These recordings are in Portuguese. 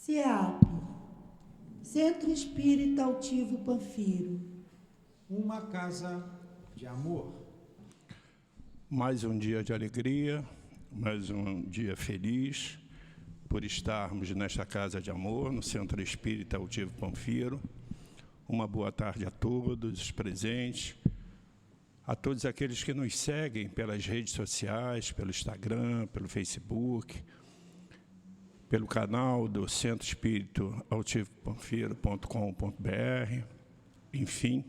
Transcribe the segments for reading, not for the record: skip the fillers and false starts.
CEAP, Centro Espírita Altivo Panfiro. Uma casa de amor. Mais um dia de alegria, mais um dia feliz por estarmos nesta casa de amor, no Centro Espírita Altivo Panfiro. Uma boa tarde a todos os presentes, a todos aqueles que nos seguem pelas redes sociais, pelo Instagram, pelo Facebook, pelo canal do Centro Espírita Altivo Panfiro.com.br, enfim,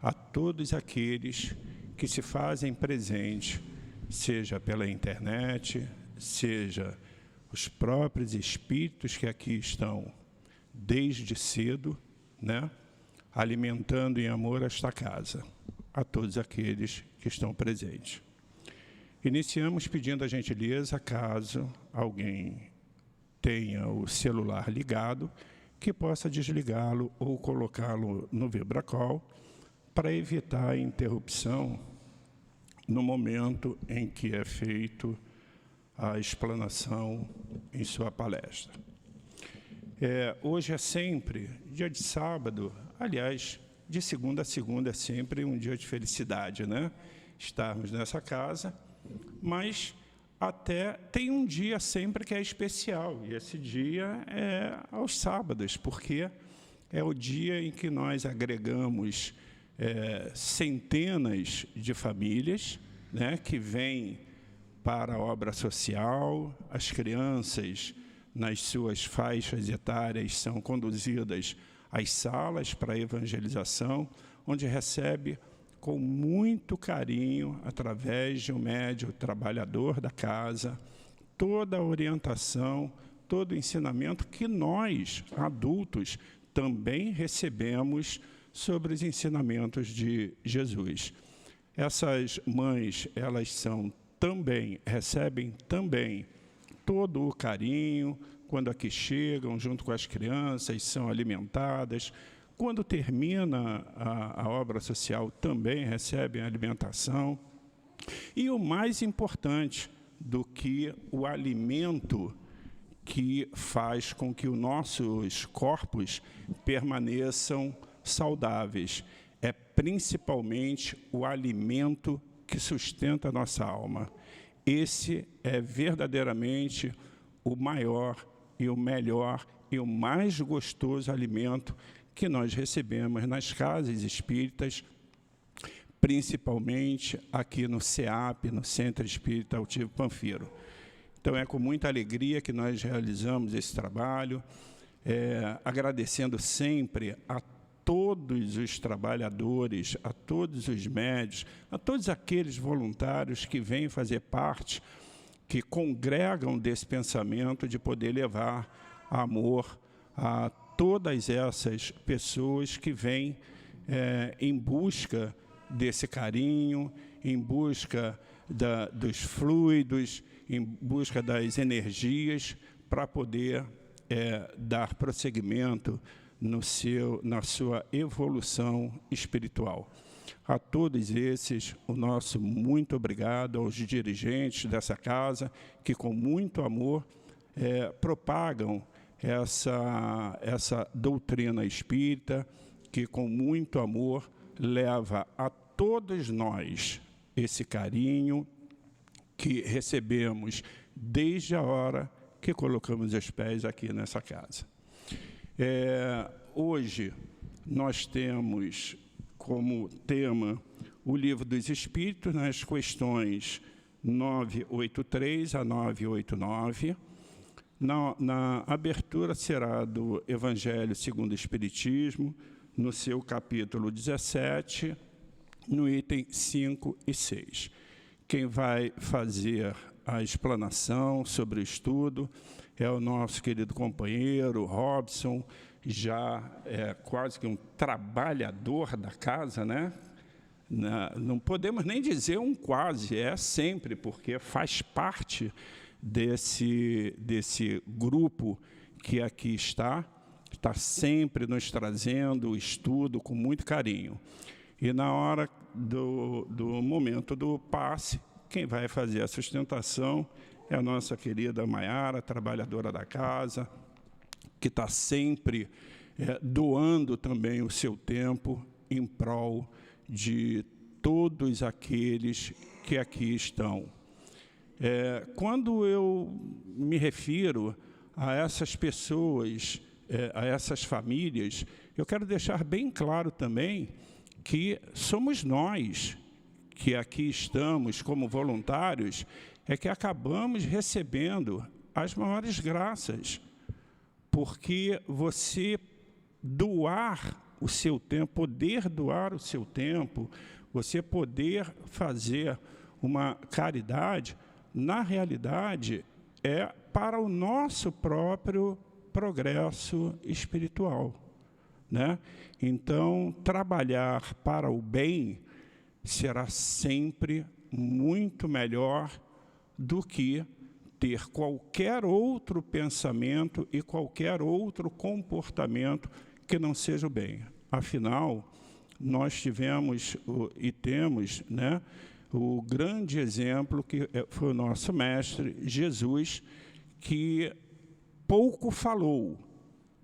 a todos aqueles que se fazem presentes, seja pela internet, seja os próprios espíritos que aqui estão desde cedo, né, alimentando em amor esta casa, a todos aqueles que estão presentes. Iniciamos pedindo a gentileza, caso alguém tenha o celular ligado, que possa desligá-lo ou colocá-lo no vibracall para evitar a interrupção no momento em que é feito a explanação em sua palestra. Hoje é sempre dia de sábado, aliás, de segunda a segunda é sempre um dia de felicidade, né? Estarmos nessa casa, mas até tem um dia sempre que é especial, e esse dia é aos sábados, porque é o dia em que nós agregamos centenas de famílias, né, que vêm para a obra social, as crianças, nas suas faixas etárias, são conduzidas às salas para a evangelização, onde recebe com muito carinho, através de um médium trabalhador da casa, toda a orientação, todo o ensinamento que nós, adultos, também recebemos sobre os ensinamentos de Jesus. Essas mães, elas recebem também todo o carinho, quando aqui chegam, junto com as crianças, são alimentadas. Quando termina a obra social, também recebem alimentação. E o mais importante do que o alimento que faz com que os nossos corpos permaneçam saudáveis, é principalmente o alimento que sustenta a nossa alma. Esse é verdadeiramente o maior e o melhor e o mais gostoso alimento que nós recebemos nas casas espíritas, principalmente aqui no CEAP, no Centro Espírita Altivo Panfiro. Então, é com muita alegria que nós realizamos esse trabalho, agradecendo sempre a todos os trabalhadores, a todos os médios, a todos aqueles voluntários que vêm fazer parte, que congregam desse pensamento de poder levar amor a todas essas pessoas que vêm em busca desse carinho, em busca dos fluidos, em busca das energias, para poder dar prosseguimento na sua evolução espiritual. A todos esses, o nosso muito obrigado aos dirigentes dessa casa, que com muito amor propagam essa doutrina espírita, que com muito amor leva a todos nós esse carinho que recebemos desde a hora que colocamos os pés aqui nessa casa. Hoje nós temos como tema o Livro dos Espíritos, nas questões 983 a 989. Na abertura será do Evangelho segundo o Espiritismo, no seu capítulo 17, no item 5 e 6. Quem vai fazer a explanação sobre o estudo é o nosso querido companheiro Robson, já quase que um trabalhador da casa, né? Não podemos nem dizer um quase, é sempre, porque faz parte desse grupo que aqui está sempre nos trazendo o estudo com muito carinho. E na hora do momento do passe, quem vai fazer a sustentação é a nossa querida Maiara, trabalhadora da casa, que está sempre doando também o seu tempo em prol de todos aqueles que aqui estão. Quando eu me refiro a essas pessoas, a essas famílias, eu quero deixar bem claro também que somos nós que aqui estamos como voluntários, que acabamos recebendo as maiores graças, porque você doar o seu tempo, poder doar o seu tempo, você poder fazer uma caridade, na realidade, é para o nosso próprio progresso espiritual, né? Então, trabalhar para o bem será sempre muito melhor do que ter qualquer outro pensamento e qualquer outro comportamento que não seja o bem. Afinal, nós tivemos e temos, né, o grande exemplo que foi o nosso mestre, Jesus, que pouco falou,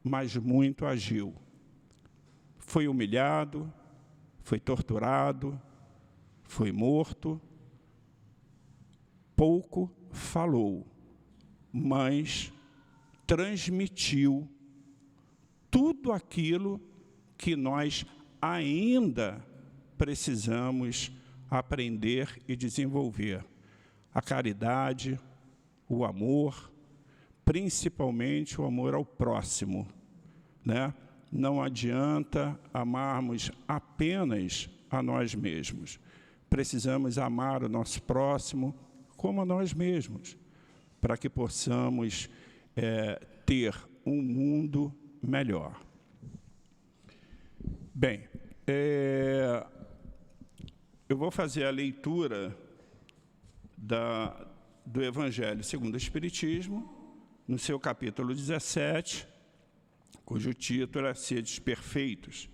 mas muito agiu. Foi humilhado, foi torturado, foi morto, pouco falou, mas transmitiu tudo aquilo que nós ainda precisamos aprender e desenvolver. A caridade, o amor, principalmente o amor ao próximo, né? Não adianta amarmos apenas a nós mesmos. Precisamos amar o nosso próximo como a nós mesmos, para que possamos ter um mundo melhor. Bem, eu vou fazer a leitura do Evangelho segundo o Espiritismo, no seu capítulo 17, cujo título é Sedes Perfeitos,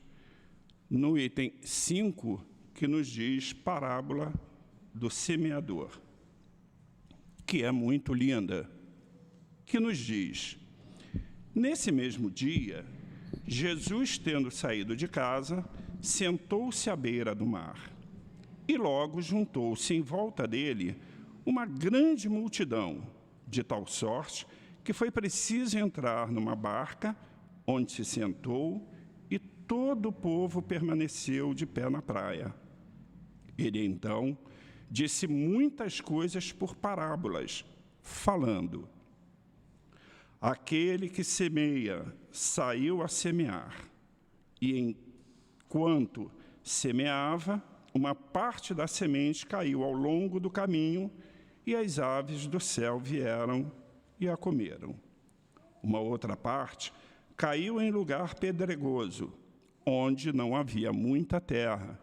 no item 5, que nos diz Parábola do Semeador, que é muito linda, que nos diz: nesse mesmo dia, Jesus, tendo saído de casa, sentou-se à beira do mar, e logo juntou-se em volta dele uma grande multidão, de tal sorte que foi preciso entrar numa barca, onde se sentou, e todo o povo permaneceu de pé na praia. Ele, então, disse muitas coisas por parábolas, falando: aquele que semeia saiu a semear, e enquanto semeava, uma parte da semente caiu ao longo do caminho, e as aves do céu vieram e a comeram. Uma outra parte caiu em lugar pedregoso, onde não havia muita terra,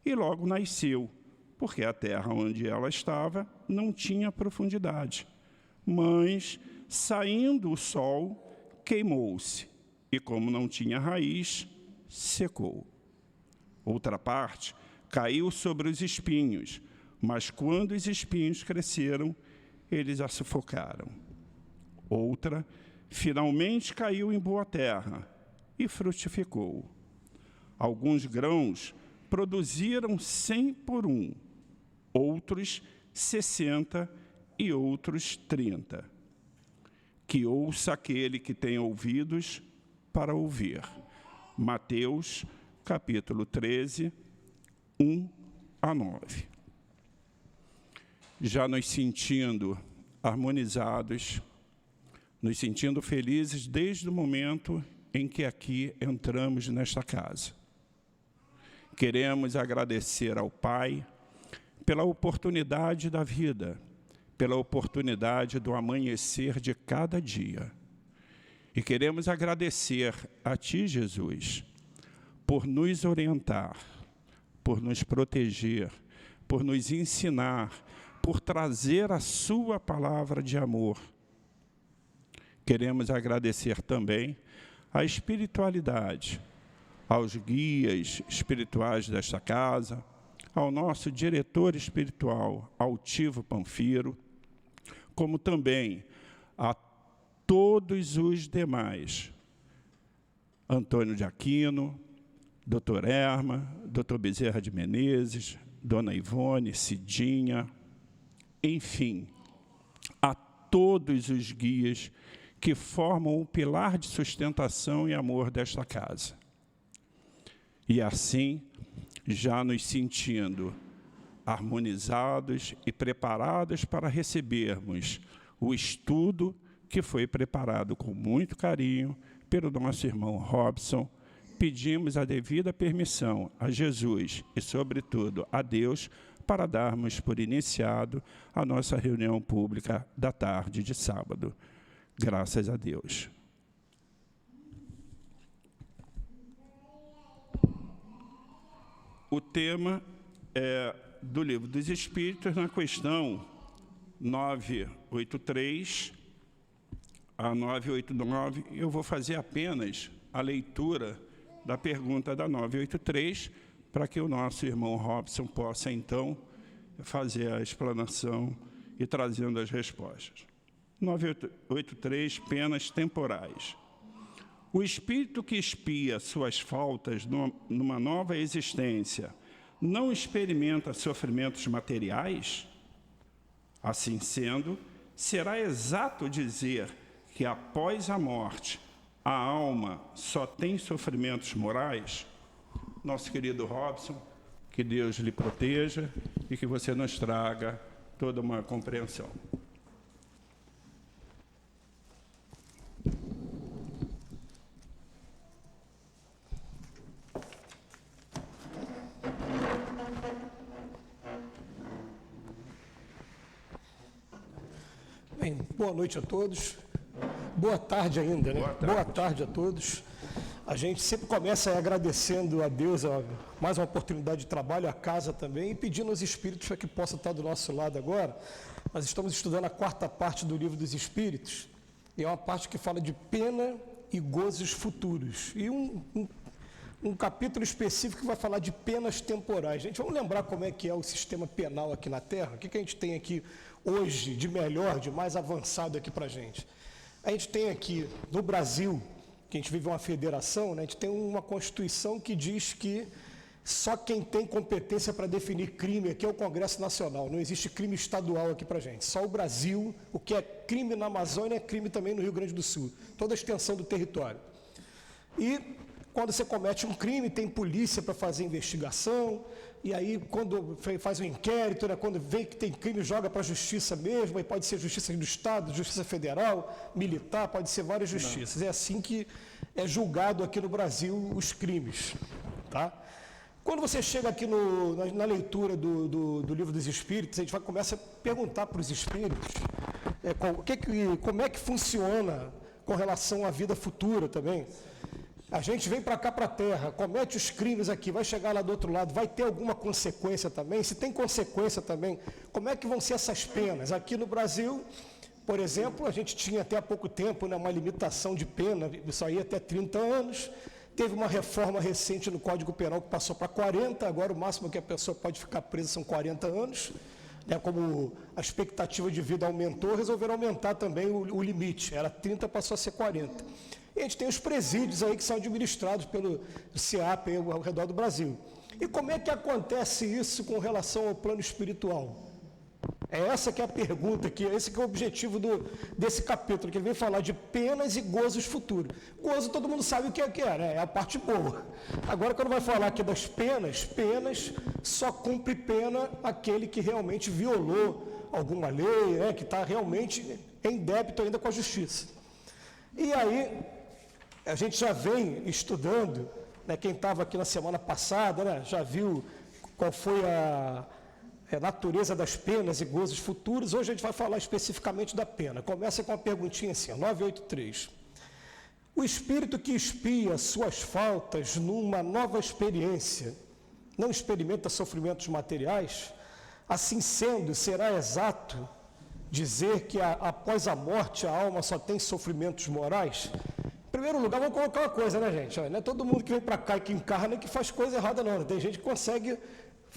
e logo nasceu, porque a terra onde ela estava não tinha profundidade. Mas, saindo o sol, queimou-se, e como não tinha raiz, secou. Outra parte caiu sobre os espinhos, mas quando os espinhos cresceram, eles a sufocaram. Outra, finalmente caiu em boa terra e frutificou. Alguns grãos produziram 100 por 1, outros 60 e outros 30. Que ouça aquele que tem ouvidos para ouvir. Mateus, capítulo 13, 1 a 9. Já nos sentindo harmonizados, nos sentindo felizes desde o momento em que aqui entramos nesta casa. Queremos agradecer ao Pai pela oportunidade da vida, pela oportunidade do amanhecer de cada dia. E queremos agradecer a Ti, Jesus, por nos orientar, por nos proteger, por nos ensinar, por trazer a Sua palavra de amor. Queremos agradecer também à espiritualidade, aos guias espirituais desta casa, ao nosso diretor espiritual, Altivo Panfiro, como também a todos os demais Antônio de Aquino, Dr. Erma, Dr. Bezerra de Menezes, Dona Ivone, Cidinha, enfim, a todos os guias que formam o pilar de sustentação e amor desta casa. E assim, já nos sentindo harmonizados e preparados para recebermos o estudo que foi preparado com muito carinho pelo nosso irmão Robson, pedimos a devida permissão a Jesus e, sobretudo, a Deus, para darmos por iniciado a nossa reunião pública da tarde de sábado. Graças a Deus. O tema é do Livro dos Espíritos, na questão 983 a 989. Eu vou fazer apenas a leitura da pergunta da 983, para que o nosso irmão Robson possa, então, fazer a explanação e trazendo as respostas. 983, penas temporais. O espírito que expia suas faltas numa nova existência não experimenta sofrimentos materiais? Assim sendo, será exato dizer que após a morte a alma só tem sofrimentos morais? Nosso querido Robson, que Deus lhe proteja e que você nos traga toda uma compreensão. Bem, boa noite a todos. Boa tarde ainda, né? Boa tarde a todos. A gente sempre começa agradecendo a Deus mais uma oportunidade de trabalho, a casa também, e pedindo aos Espíritos para que possa estar do nosso lado agora. Nós estamos estudando a quarta parte do Livro dos Espíritos, e é uma parte que fala de pena e gozos futuros. E um capítulo específico que vai falar de penas temporais. Gente, vamos lembrar como é que é o sistema penal aqui na Terra? O que a gente tem aqui hoje de melhor, de mais avançado aqui para a gente? A gente tem aqui, no Brasil, que a gente vive uma federação, né, a gente tem uma Constituição que diz que só quem tem competência para definir crime aqui é o Congresso Nacional. Não existe crime estadual aqui para a gente. Só o Brasil, o que é crime na Amazônia é crime também no Rio Grande do Sul. Toda a extensão do território. E quando você comete um crime, tem polícia para fazer investigação, e aí quando faz um inquérito, né, quando vê que tem crime, joga para a justiça mesmo, aí pode ser justiça do Estado, justiça federal, militar, pode ser várias justiças. É assim que é julgado aqui no Brasil os crimes. Tá? Quando você chega aqui na leitura do Livro dos Espíritos, a gente começa a perguntar para os Espíritos como é que funciona com relação à vida futura também. A gente vem para cá, para a Terra, comete os crimes aqui, vai chegar lá do outro lado, vai ter alguma consequência também? Se tem consequência também, como é que vão ser essas penas? Aqui no Brasil, por exemplo, a gente tinha até há pouco tempo, né, uma limitação de pena, isso aí até 30 anos, teve uma reforma recente no Código Penal que passou para 40, agora o máximo que a pessoa pode ficar presa são 40 anos, né, como a expectativa de vida aumentou, resolveram aumentar também o limite, era 30, passou a ser 40. E a gente tem os presídios aí que são administrados pelo CEAP ao redor do Brasil. E como é que acontece isso com relação ao plano espiritual? É essa que é a pergunta aqui, esse que é o objetivo desse capítulo, que ele vem falar de penas e gozos futuros. Gozo todo mundo sabe o que é, né? É a parte boa. Agora, quando vai falar aqui das penas, só cumpre pena aquele que realmente violou alguma lei, né? Que está realmente em débito ainda com a justiça. E aí, a gente já vem estudando, né, quem estava aqui na semana passada, né, já viu qual foi a natureza das penas e gozos futuros. Hoje a gente vai falar especificamente da pena. Começa com uma perguntinha assim, 983. O espírito que expia suas faltas numa nova experiência não experimenta sofrimentos materiais? Assim sendo, será exato dizer que após a morte a alma só tem sofrimentos morais? Em primeiro lugar, vamos colocar uma coisa, né, gente? Não é todo mundo que vem para cá e que encarna que faz coisa errada, não. Tem gente que consegue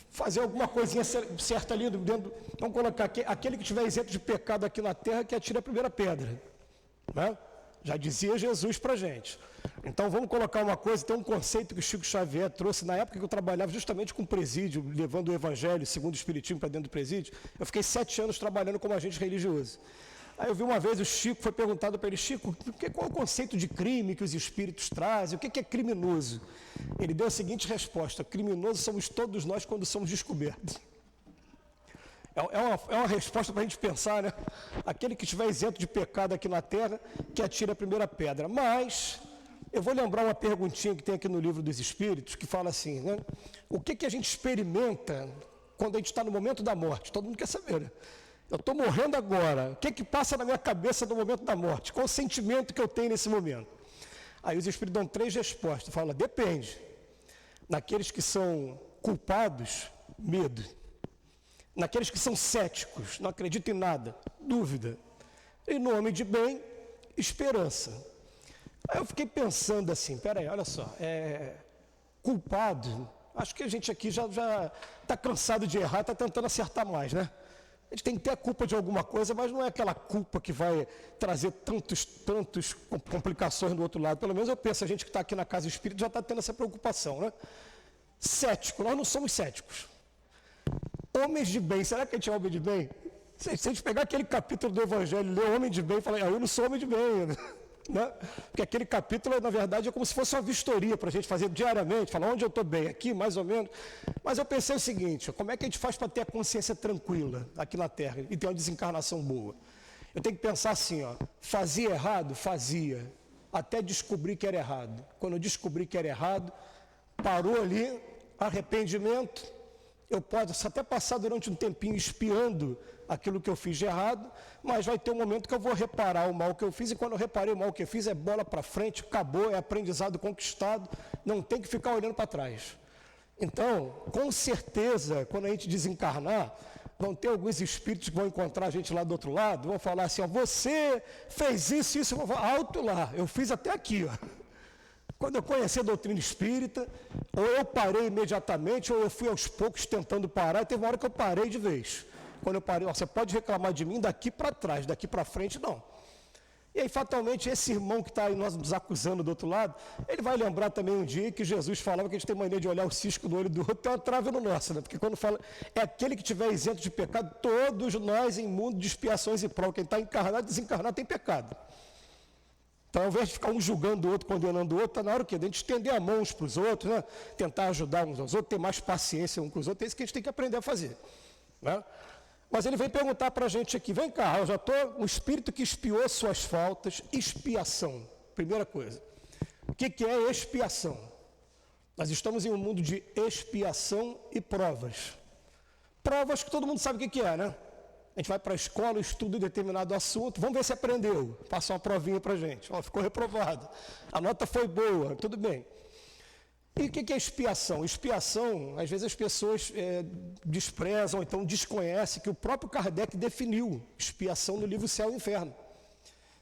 fazer alguma coisinha certa ali dentro. Vamos colocar aqui, aquele que estiver isento de pecado aqui na terra, que atire a primeira pedra. Né? Já dizia Jesus para a gente. Então vamos colocar uma coisa, tem um conceito que o Chico Xavier trouxe na época que eu trabalhava justamente com presídio, levando o Evangelho segundo o Espiritismo para dentro do presídio. Eu fiquei 7 anos trabalhando como agente religioso. Aí eu vi uma vez o Chico, foi perguntado para ele, Chico, qual é o conceito de crime que os espíritos trazem? O que é criminoso? Ele deu a seguinte resposta: criminoso somos todos nós quando somos descobertos. É uma resposta para a gente pensar, né? Aquele que estiver isento de pecado aqui na terra, que atire a primeira pedra. Mas eu vou lembrar uma perguntinha que tem aqui no Livro dos Espíritos, que fala assim, né? O que a gente experimenta quando a gente está no momento da morte? Todo mundo quer saber, né? Eu estou morrendo agora, o que passa na minha cabeça no momento da morte? Qual o sentimento que eu tenho nesse momento? Aí os Espíritos dão 3 respostas, falam, depende. Naqueles que são culpados, medo. Naqueles que são céticos, não acreditam em nada, dúvida. E no homem de bem, esperança. Aí eu fiquei pensando assim, peraí, olha só, culpado, acho que a gente aqui já está cansado de errar, está tentando acertar mais, né? A gente tem que ter a culpa de alguma coisa, mas não é aquela culpa que vai trazer tantas complicações do outro lado. Pelo menos eu penso, a gente que está aqui na Casa Espírita já está tendo essa preocupação, né? Cético, nós não somos céticos. Homens de bem, será que a gente é homem de bem? Se a gente pegar aquele capítulo do Evangelho, ler homem de bem e falar, eu não sou homem de bem, né? Porque aquele capítulo, na verdade, é como se fosse uma vistoria para a gente fazer diariamente, falar onde eu estou bem, aqui, mais ou menos. Mas eu pensei o seguinte, como é que a gente faz para ter a consciência tranquila aqui na Terra e ter uma desencarnação boa? Eu tenho que pensar assim, ó, fazia errado? Fazia, até descobrir que era errado. Quando eu descobri que era errado, parou ali, arrependimento. Eu posso até passar durante um tempinho espiando aquilo que eu fiz de errado, mas vai ter um momento que eu vou reparar o mal que eu fiz, e quando eu reparei o mal que eu fiz, é bola para frente, acabou, é aprendizado conquistado, não tem que ficar olhando para trás. Então, com certeza, quando a gente desencarnar, vão ter alguns espíritos que vão encontrar a gente lá do outro lado, vão falar assim, ó, você fez isso, eu vou falar, alto lá, eu fiz até aqui, ó. Quando eu conheci a doutrina espírita, ou eu parei imediatamente, ou eu fui aos poucos tentando parar, e teve uma hora que eu parei de vez. Quando eu parei, ó, você pode reclamar de mim daqui para trás, daqui para frente, não. E aí, fatalmente, esse irmão que está aí nos acusando do outro lado, ele vai lembrar também um dia que Jesus falava que a gente tem mania de olhar o cisco no olho do outro, tem uma trave no nosso, né? Porque quando fala, é aquele que tiver isento de pecado, todos nós em mundo de expiações e provas, quem está encarnado, desencarnado, tem pecado. Então, ao invés de ficar um julgando o outro, condenando o outro, está na hora o quê? De a gente estender a mão uns para os outros, né? Tentar ajudar uns aos outros, ter mais paciência uns com os outros, é isso que a gente tem que aprender a fazer, né? Mas ele vem perguntar para a gente aqui, vem cá, eu já estou, o espírito que expiou suas faltas, expiação, primeira coisa. O que é expiação? Nós estamos em um mundo de expiação e provas. Provas que todo mundo sabe o que é, né? A gente vai para a escola, estuda um determinado assunto, vamos ver se aprendeu, passa uma provinha para a gente, ó, ficou reprovado, a nota foi boa, tudo bem. E o que é expiação? Expiação, às vezes as pessoas desprezam, então desconhecem que o próprio Kardec definiu expiação no livro Céu e Inferno.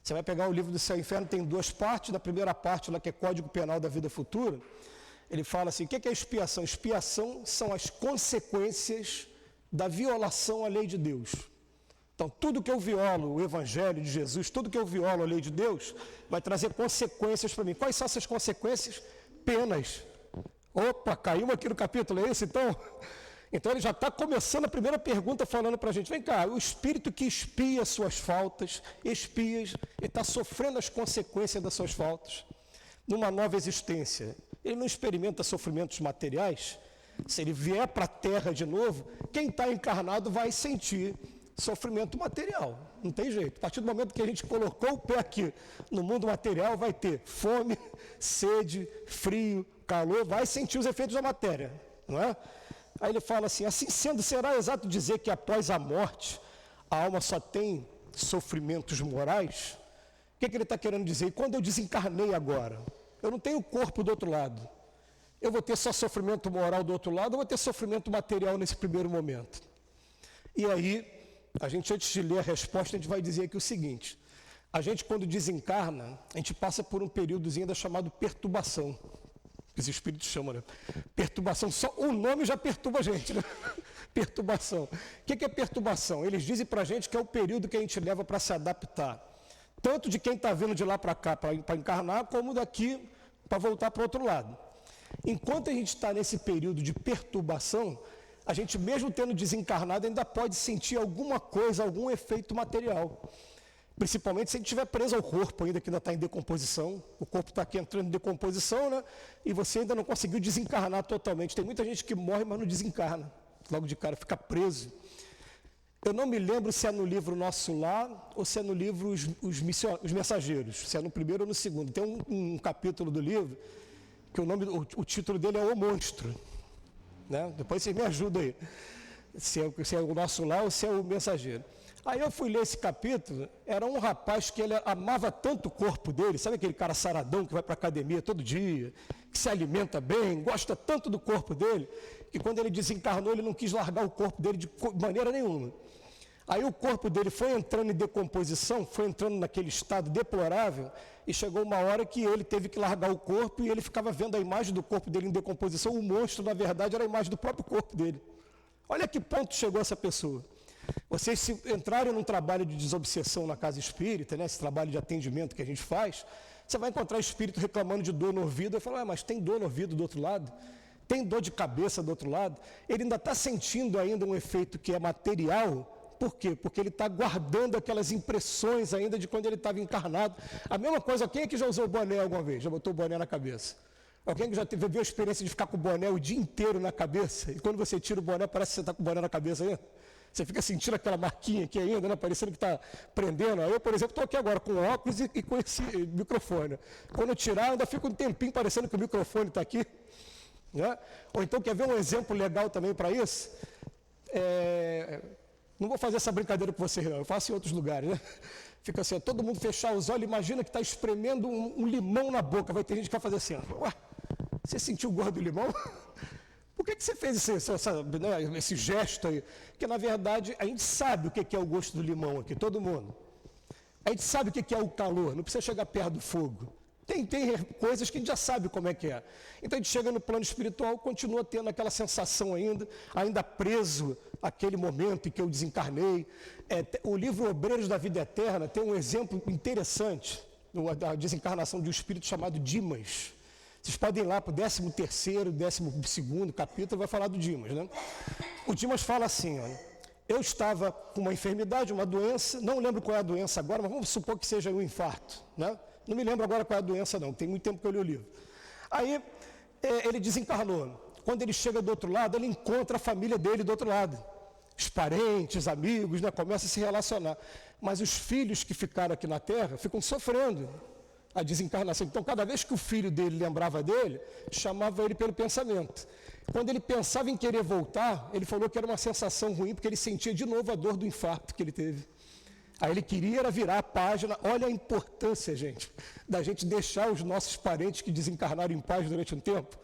Você vai pegar o livro do Céu e Inferno, tem 2 partes, da primeira parte lá que é Código Penal da Vida Futura, ele fala assim, o que é expiação? Expiação são as consequências da violação à lei de Deus. Então, tudo que eu violo, o Evangelho de Jesus, tudo que eu violo a lei de Deus, vai trazer consequências para mim. Quais são essas consequências? Penas. Opa, caiu aqui no capítulo, é esse então? Então ele já está começando a primeira pergunta falando para a gente, vem cá, o espírito que expia suas faltas, ele está sofrendo as consequências das suas faltas, numa nova existência. Ele não experimenta sofrimentos materiais, se ele vier para a Terra de novo, quem está encarnado vai sentir sofrimento material, não tem jeito. A partir do momento que a gente colocou o pé aqui no mundo material, vai ter fome, sede, frio, calor, vai sentir os efeitos da matéria, não é? Aí ele fala assim, assim sendo, será exato dizer que após a morte, a alma só tem sofrimentos morais? O que ele está querendo dizer? E quando eu desencarnei agora, eu não tenho corpo do outro lado, eu vou ter só sofrimento moral do outro lado, ou vou ter sofrimento material nesse primeiro momento? E aí, a gente, antes de ler a resposta, a gente vai dizer aqui o seguinte, a gente quando desencarna, a gente passa por um períodozinho ainda chamado perturbação, que os espíritos chamam, né? Perturbação, só o nome já perturba a gente, né? Perturbação. O que é perturbação? Eles dizem para a gente que é o período que a gente leva para se adaptar tanto de quem está vindo de lá para cá para encarnar, como daqui para voltar para o outro lado. Enquanto a gente está nesse período de perturbação, a gente, mesmo tendo desencarnado, ainda pode sentir alguma coisa, algum efeito material. Principalmente se a gente estiver preso ao corpo, ainda que ainda está em decomposição. O corpo está aqui entrando em decomposição, né? E você ainda não conseguiu desencarnar totalmente. Tem muita gente que morre, mas não desencarna. Logo de cara, fica preso. Eu não me lembro se é no livro Nosso Lar ou se é no livro Os Mensageiros, se é no primeiro ou no segundo. Tem um capítulo do livro que o título dele é O Monstro. Né? Depois vocês me ajudam aí, se é o Nosso Lar ou se é o Mensageiro. Aí eu fui ler esse capítulo, era um rapaz que ele amava tanto o corpo dele, sabe aquele cara saradão que vai para a academia todo dia, que se alimenta bem, gosta tanto do corpo dele, que quando ele desencarnou ele não quis largar o corpo dele de maneira nenhuma. Aí o corpo dele foi entrando em decomposição, foi entrando naquele estado deplorável, e chegou uma hora que ele teve que largar o corpo e ele ficava vendo a imagem do corpo dele em decomposição. O monstro, na verdade, era a imagem do próprio corpo dele. Olha que ponto chegou essa pessoa. Vocês, se entrarem num trabalho de desobsessão na casa espírita, né, esse trabalho de atendimento que a gente faz, você vai encontrar espírito reclamando de dor no ouvido. Eu falo, mas tem dor no ouvido do outro lado? Tem dor de cabeça do outro lado? Ele ainda está sentindo ainda um efeito que é material. Por quê? Porque ele está guardando aquelas impressões ainda de quando ele estava encarnado. A mesma coisa, quem é que já usou boné alguma vez? Já botou o boné na cabeça? Alguém que já teve a experiência de ficar com o boné o dia inteiro na cabeça? E quando você tira o boné, parece que você está com o boné na cabeça ainda? Você fica sentindo aquela marquinha aqui ainda, né? Parecendo que está prendendo. Eu, por exemplo, estou aqui agora com óculos e com esse microfone. Quando eu tirar, eu ainda fico um tempinho parecendo que o microfone está aqui. Né? Ou então, quer ver um exemplo legal também para isso? Não vou fazer essa brincadeira com você, não. Eu faço em outros lugares, né? Fica assim, todo mundo fechar os olhos, imagina que está espremendo um limão na boca. Vai ter gente que vai fazer assim, ué, você sentiu o gosto do limão? Por que você fez esse gesto aí? Porque, na verdade, a gente sabe o que é o gosto do limão aqui, todo mundo. A gente sabe o que é o calor, não precisa chegar perto do fogo. Tem coisas que a gente já sabe como é que é. Então a gente chega no plano espiritual, continua tendo aquela sensação ainda preso àquele momento em que eu desencarnei. O livro Obreiros da Vida Eterna tem um exemplo interessante, da desencarnação de um espírito chamado Dimas. Vocês podem ir lá para o 13º, 12º capítulo, vai falar do Dimas, né? O Dimas fala assim, olha, eu estava com uma enfermidade, uma doença, não lembro qual é a doença agora, mas vamos supor que seja um infarto, né? Não me lembro agora qual é a doença não, tem muito tempo que eu li o livro. Aí ele desencarnou. Quando ele chega do outro lado, ele encontra a família dele do outro lado. Os parentes, amigos, né, começam a se relacionar. Mas os filhos que ficaram aqui na Terra ficam sofrendo a desencarnação. Então, cada vez que o filho dele lembrava dele, chamava ele pelo pensamento. Quando ele pensava em querer voltar, ele falou que era uma sensação ruim, porque ele sentia de novo a dor do infarto que ele teve. Aí ele queria era virar a página. Olha a importância, gente, da gente deixar os nossos parentes que desencarnaram em paz durante um tempo,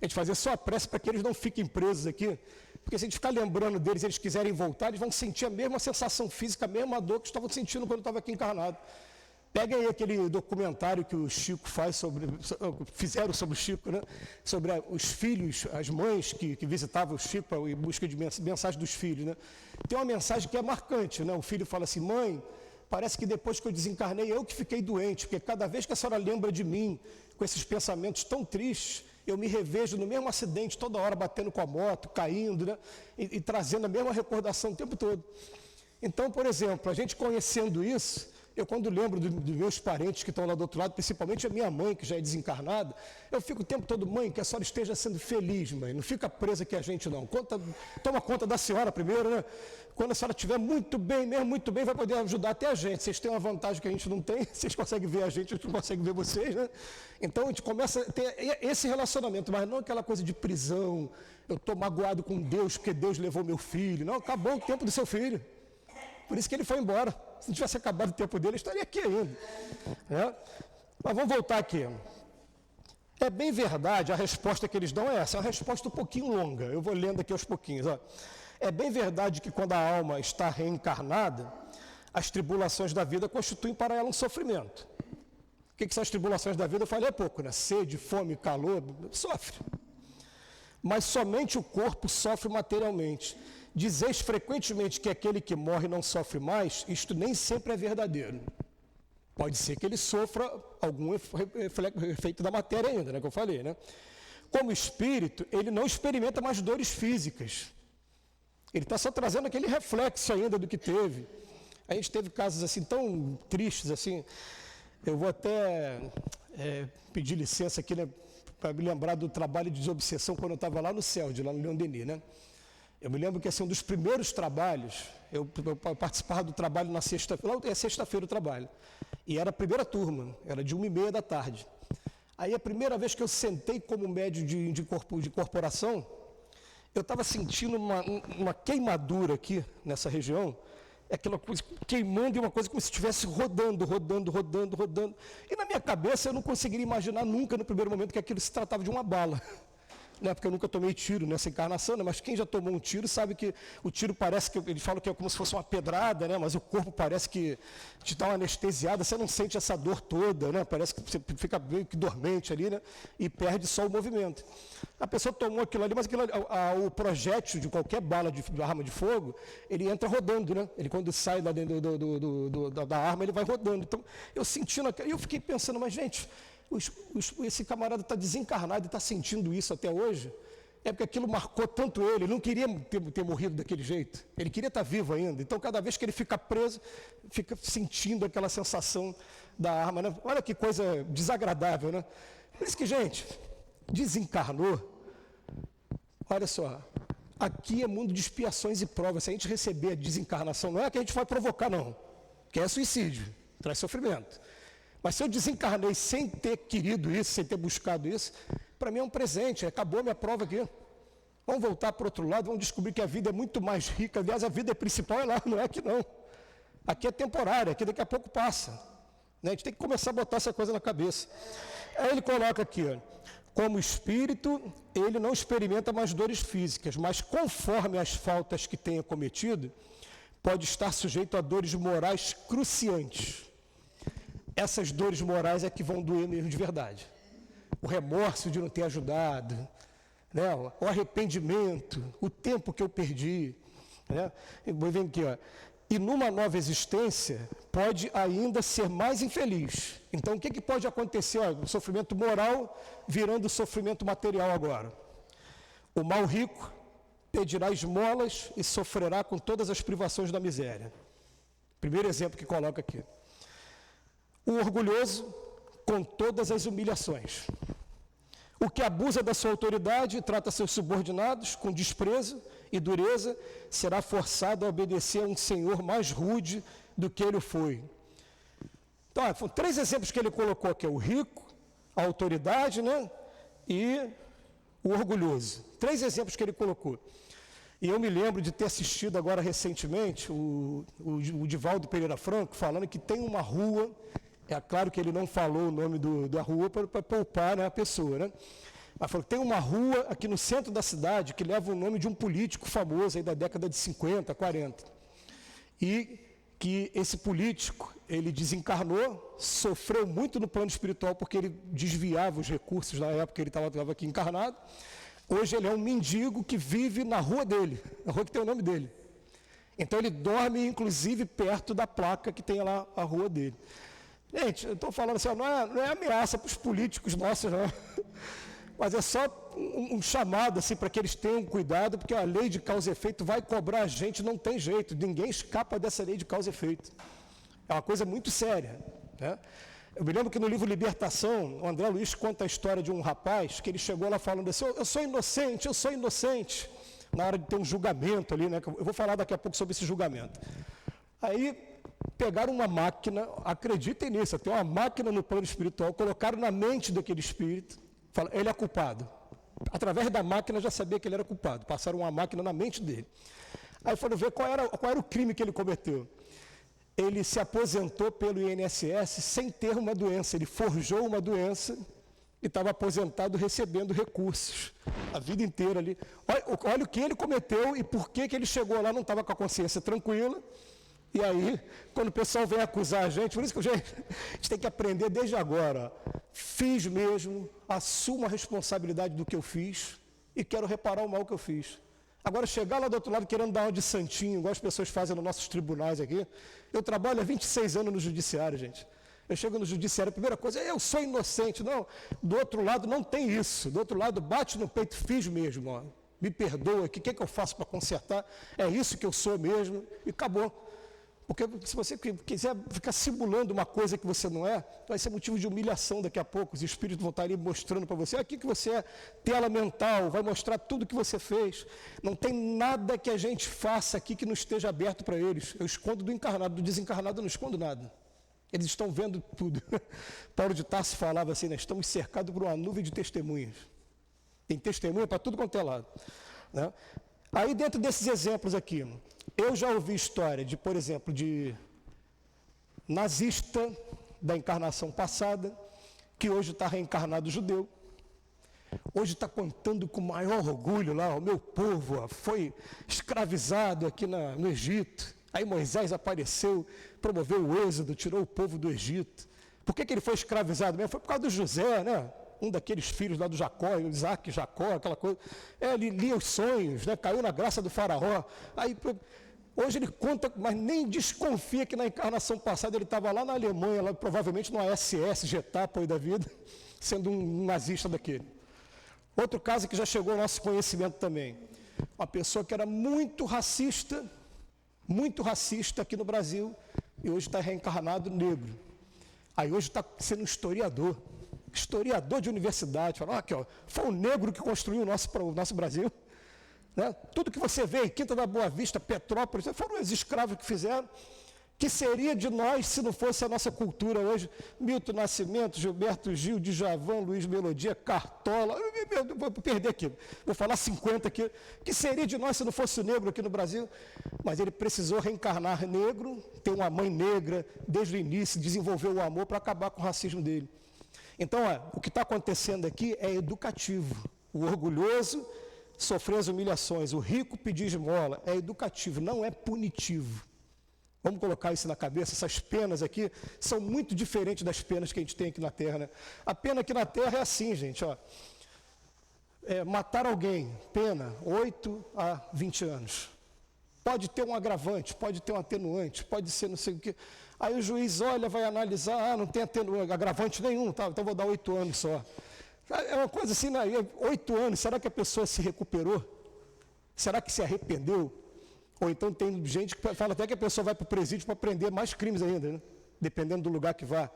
a gente fazer só a prece para que eles não fiquem presos aqui. Porque se a gente ficar lembrando deles e eles quiserem voltar, eles vão sentir a mesma sensação física, a mesma dor que estavam sentindo quando estava aqui encarnado. Pega aí aquele documentário que o Chico fizeram sobre o Chico, né? Sobre os filhos, as mães que visitavam o Chico em busca de mensagem dos filhos, né? Tem uma mensagem que é marcante, né? O filho fala assim, mãe, parece que depois que eu desencarnei, eu que fiquei doente, porque cada vez que a senhora lembra de mim, com esses pensamentos tão tristes, eu me revejo no mesmo acidente, toda hora batendo com a moto, caindo, né? E trazendo a mesma recordação o tempo todo. Então, por exemplo, a gente conhecendo isso, eu quando lembro dos meus parentes que estão lá do outro lado, principalmente a minha mãe, que já é desencarnada, eu fico o tempo todo, mãe, que a senhora esteja sendo feliz, mãe, não fica presa aqui a gente não. Toma conta da senhora primeiro, né? Quando a senhora estiver muito bem, mesmo muito bem, vai poder ajudar até a gente. Vocês têm uma vantagem que a gente não tem, vocês conseguem ver a gente não conseguem ver vocês, né? Então a gente começa a ter esse relacionamento, mas não aquela coisa de prisão, eu estou magoado com Deus porque Deus levou meu filho. Não, acabou o tempo do seu filho. Por isso que ele foi embora. Se não tivesse acabado o tempo dele, eu estaria aqui ainda. Né? Mas vamos voltar aqui. É bem verdade, a resposta que eles dão é essa, é uma resposta um pouquinho longa. Eu vou lendo aqui aos pouquinhos. Ó. É bem verdade que quando a alma está reencarnada, as tribulações da vida constituem para ela um sofrimento. O que são as tribulações da vida? Eu falei há pouco, né? Sede, fome, calor, sofre. Mas somente o corpo sofre materialmente. Dizeis frequentemente que aquele que morre não sofre mais, isto nem sempre é verdadeiro. Pode ser que ele sofra algum efeito da matéria ainda, né, que eu falei, né? Como espírito, ele não experimenta mais dores físicas. Ele está só trazendo aquele reflexo ainda do que teve. A gente teve casos assim tão tristes, assim. Eu vou até pedir licença aqui, né, para me lembrar do trabalho de desobsessão quando eu estava lá no CELD, lá no Leon Denis, né? Eu me lembro que assim, um dos primeiros trabalhos, eu participava do trabalho na sexta-feira, é sexta-feira o trabalho, e era a primeira turma, era de 1h30 da tarde. Aí a primeira vez que eu sentei como médio de corporação, eu estava sentindo uma queimadura aqui nessa região, aquela coisa queimando e uma coisa como se estivesse rodando. E na minha cabeça eu não conseguiria imaginar nunca no primeiro momento que aquilo se tratava de uma bala. Né, porque eu nunca tomei tiro nessa encarnação, né, mas quem já tomou um tiro sabe que o tiro parece que, eles falam que é como se fosse uma pedrada, né, mas o corpo parece que te dá uma anestesiada, você não sente essa dor toda, né, parece que você fica meio que dormente ali, né, e perde só o movimento. A pessoa tomou aquilo ali, mas o projétil de qualquer bala de arma de fogo, ele entra rodando, né, ele quando sai lá dentro da arma, ele vai rodando. Então, eu sentindo aquilo, e eu fiquei pensando, mas gente, esse camarada está desencarnado e está sentindo isso até hoje, é porque aquilo marcou tanto ele não queria ter morrido daquele jeito, ele queria estar vivo ainda, então cada vez que ele fica preso, fica sentindo aquela sensação da arma, né? Olha que coisa desagradável, né? Por isso que, gente, desencarnou, olha só, aqui é mundo de expiações e provas, se a gente receber a desencarnação, não é que a gente vai provocar não, que é suicídio, traz sofrimento. Mas se eu desencarnei sem ter querido isso, sem ter buscado isso, para mim é um presente, acabou a minha prova aqui. Vamos voltar para o outro lado, vamos descobrir que a vida é muito mais rica. Aliás, a vida principal é lá, não é aqui não. Aqui é temporária, aqui daqui a pouco passa. Né? A gente tem que começar a botar essa coisa na cabeça. Aí ele coloca aqui, ó, como espírito, ele não experimenta mais dores físicas, mas conforme as faltas que tenha cometido, pode estar sujeito a dores morais cruciantes. Essas dores morais é que vão doer mesmo de verdade. O remorso de não ter ajudado, né? O arrependimento, o tempo que eu perdi. Né? Vem aqui, ó. E numa nova existência, pode ainda ser mais infeliz. Então, o que pode acontecer? Ó, o sofrimento moral virando sofrimento material agora. O mal rico pedirá esmolas e sofrerá com todas as privações da miséria. Primeiro exemplo que coloca aqui. O orgulhoso, com todas as humilhações. O que abusa da sua autoridade e trata seus subordinados com desprezo e dureza, será forçado a obedecer a um senhor mais rude do que ele foi. Então, foram 3 exemplos que ele colocou aqui: o rico, a autoridade, né, e o orgulhoso. 3 exemplos que ele colocou. E eu me lembro de ter assistido agora recentemente o Divaldo Pereira Franco falando que tem uma rua. É claro que ele não falou o nome da rua para poupar, né, a pessoa, né? Mas falou que tem uma rua aqui no centro da cidade que leva o nome de um político famoso aí da década de 50, 40. E que esse político, ele desencarnou, sofreu muito no plano espiritual porque ele desviava os recursos na época que ele estava aqui encarnado. Hoje ele é um mendigo que vive na rua dele, na rua que tem o nome dele. Então ele dorme, inclusive, perto da placa que tem lá a rua dele. Gente, eu estou falando assim, não é ameaça para os políticos nossos, não. Mas é só um chamado assim, para que eles tenham cuidado, porque a lei de causa e efeito vai cobrar a gente, não tem jeito, ninguém escapa dessa lei de causa e efeito. É uma coisa muito séria. Né? Eu me lembro que no livro Libertação, o André Luiz conta a história de um rapaz que ele chegou lá falando assim, eu sou inocente, na hora de ter um julgamento ali, né? Eu vou falar daqui a pouco sobre esse julgamento. Aí pegaram uma máquina, acreditem nisso, tem uma máquina no plano espiritual, colocaram na mente daquele espírito, falaram, ele é culpado. Através da máquina já sabia que ele era culpado, passaram uma máquina na mente dele. Aí foram ver qual era o crime que ele cometeu. Ele se aposentou pelo INSS sem ter uma doença, ele forjou uma doença e estava aposentado recebendo recursos a vida inteira ali. Olha o que ele cometeu e por que ele chegou lá, não estava com a consciência tranquila. E aí, quando o pessoal vem acusar a gente, por isso que a gente tem que aprender desde agora. Fiz mesmo, assumo a responsabilidade do que eu fiz e quero reparar o mal que eu fiz. Agora, chegar lá do outro lado querendo dar uma de santinho, igual as pessoas fazem nos nossos tribunais aqui. Eu trabalho há 26 anos no judiciário, gente. Eu chego no judiciário, a primeira coisa é: eu sou inocente. Não, do outro lado não tem isso. Do outro lado, bate no peito, fiz mesmo. Ó. Me perdoa aqui, o que é que eu faço para consertar? É isso que eu sou mesmo, e acabou. Porque se você quiser ficar simulando uma coisa que você não é, vai ser motivo de humilhação daqui a pouco. Os espíritos vão estar ali mostrando para você: aqui que você é, tela mental, vai mostrar tudo que você fez. Não tem nada que a gente faça aqui que não esteja aberto para eles. Eu escondo do encarnado, do desencarnado eu não escondo nada. Eles estão vendo tudo. Paulo de Tarso falava assim, né? Estamos cercados por uma nuvem de testemunhas. Tem testemunha para tudo quanto é lado. Né? Aí dentro desses exemplos aqui, eu já ouvi história de, por exemplo, de nazista da encarnação passada, que hoje está reencarnado judeu. Hoje está contando com maior orgulho lá: o meu povo ó, foi escravizado aqui no Egito. Aí Moisés apareceu, promoveu o êxodo, tirou o povo do Egito. Por que ele foi escravizado mesmo? Foi por causa do José, né? Um daqueles filhos lá do Jacó, Isaac, Jacó, aquela coisa. Ele lia os sonhos, né? Caiu na graça do faraó. Aí, hoje ele conta, mas nem desconfia que na encarnação passada ele estava lá na Alemanha, lá, provavelmente numa SS, Gestapo aí da vida, sendo um nazista daquele. Outro caso que já chegou ao nosso conhecimento também. Uma pessoa que era muito racista aqui no Brasil, e hoje está reencarnado negro. Aí hoje está sendo um historiador de universidade. Fala: aqui, ó, foi o negro que construiu o nosso Brasil. Né? Tudo que você vê em Quinta da Boa Vista, Petrópolis, foram os escravos que fizeram. Que seria de nós se não fosse a nossa cultura hoje? Milton Nascimento, Gilberto Gil, Djavan, Luiz Melodia, Cartola. Eu vou perder aqui, vou falar 50 aqui. Que seria de nós se não fosse o negro aqui no Brasil? Mas ele precisou reencarnar negro, ter uma mãe negra desde o início, desenvolver o amor para acabar com o racismo dele. Então, o que está acontecendo aqui é educativo. O orgulhoso sofrer as humilhações, o rico pedir esmola, é educativo, não é punitivo. Vamos colocar isso na cabeça. Essas penas aqui são muito diferentes das penas que a gente tem aqui na Terra. Né? A pena aqui na Terra é assim, gente. Ó. Matar alguém, pena, 8 a 20 anos. Pode ter um agravante, pode ter um atenuante, pode ser não sei o quê. Aí o juiz olha, vai analisar: não tem agravante nenhum, tá? Então vou dar 8 anos só. É uma coisa assim, né? 8 anos, será que a pessoa se recuperou? Será que se arrependeu? Ou então tem gente que fala até que a pessoa vai para o presídio para prender mais crimes ainda, né? Dependendo do lugar que vá.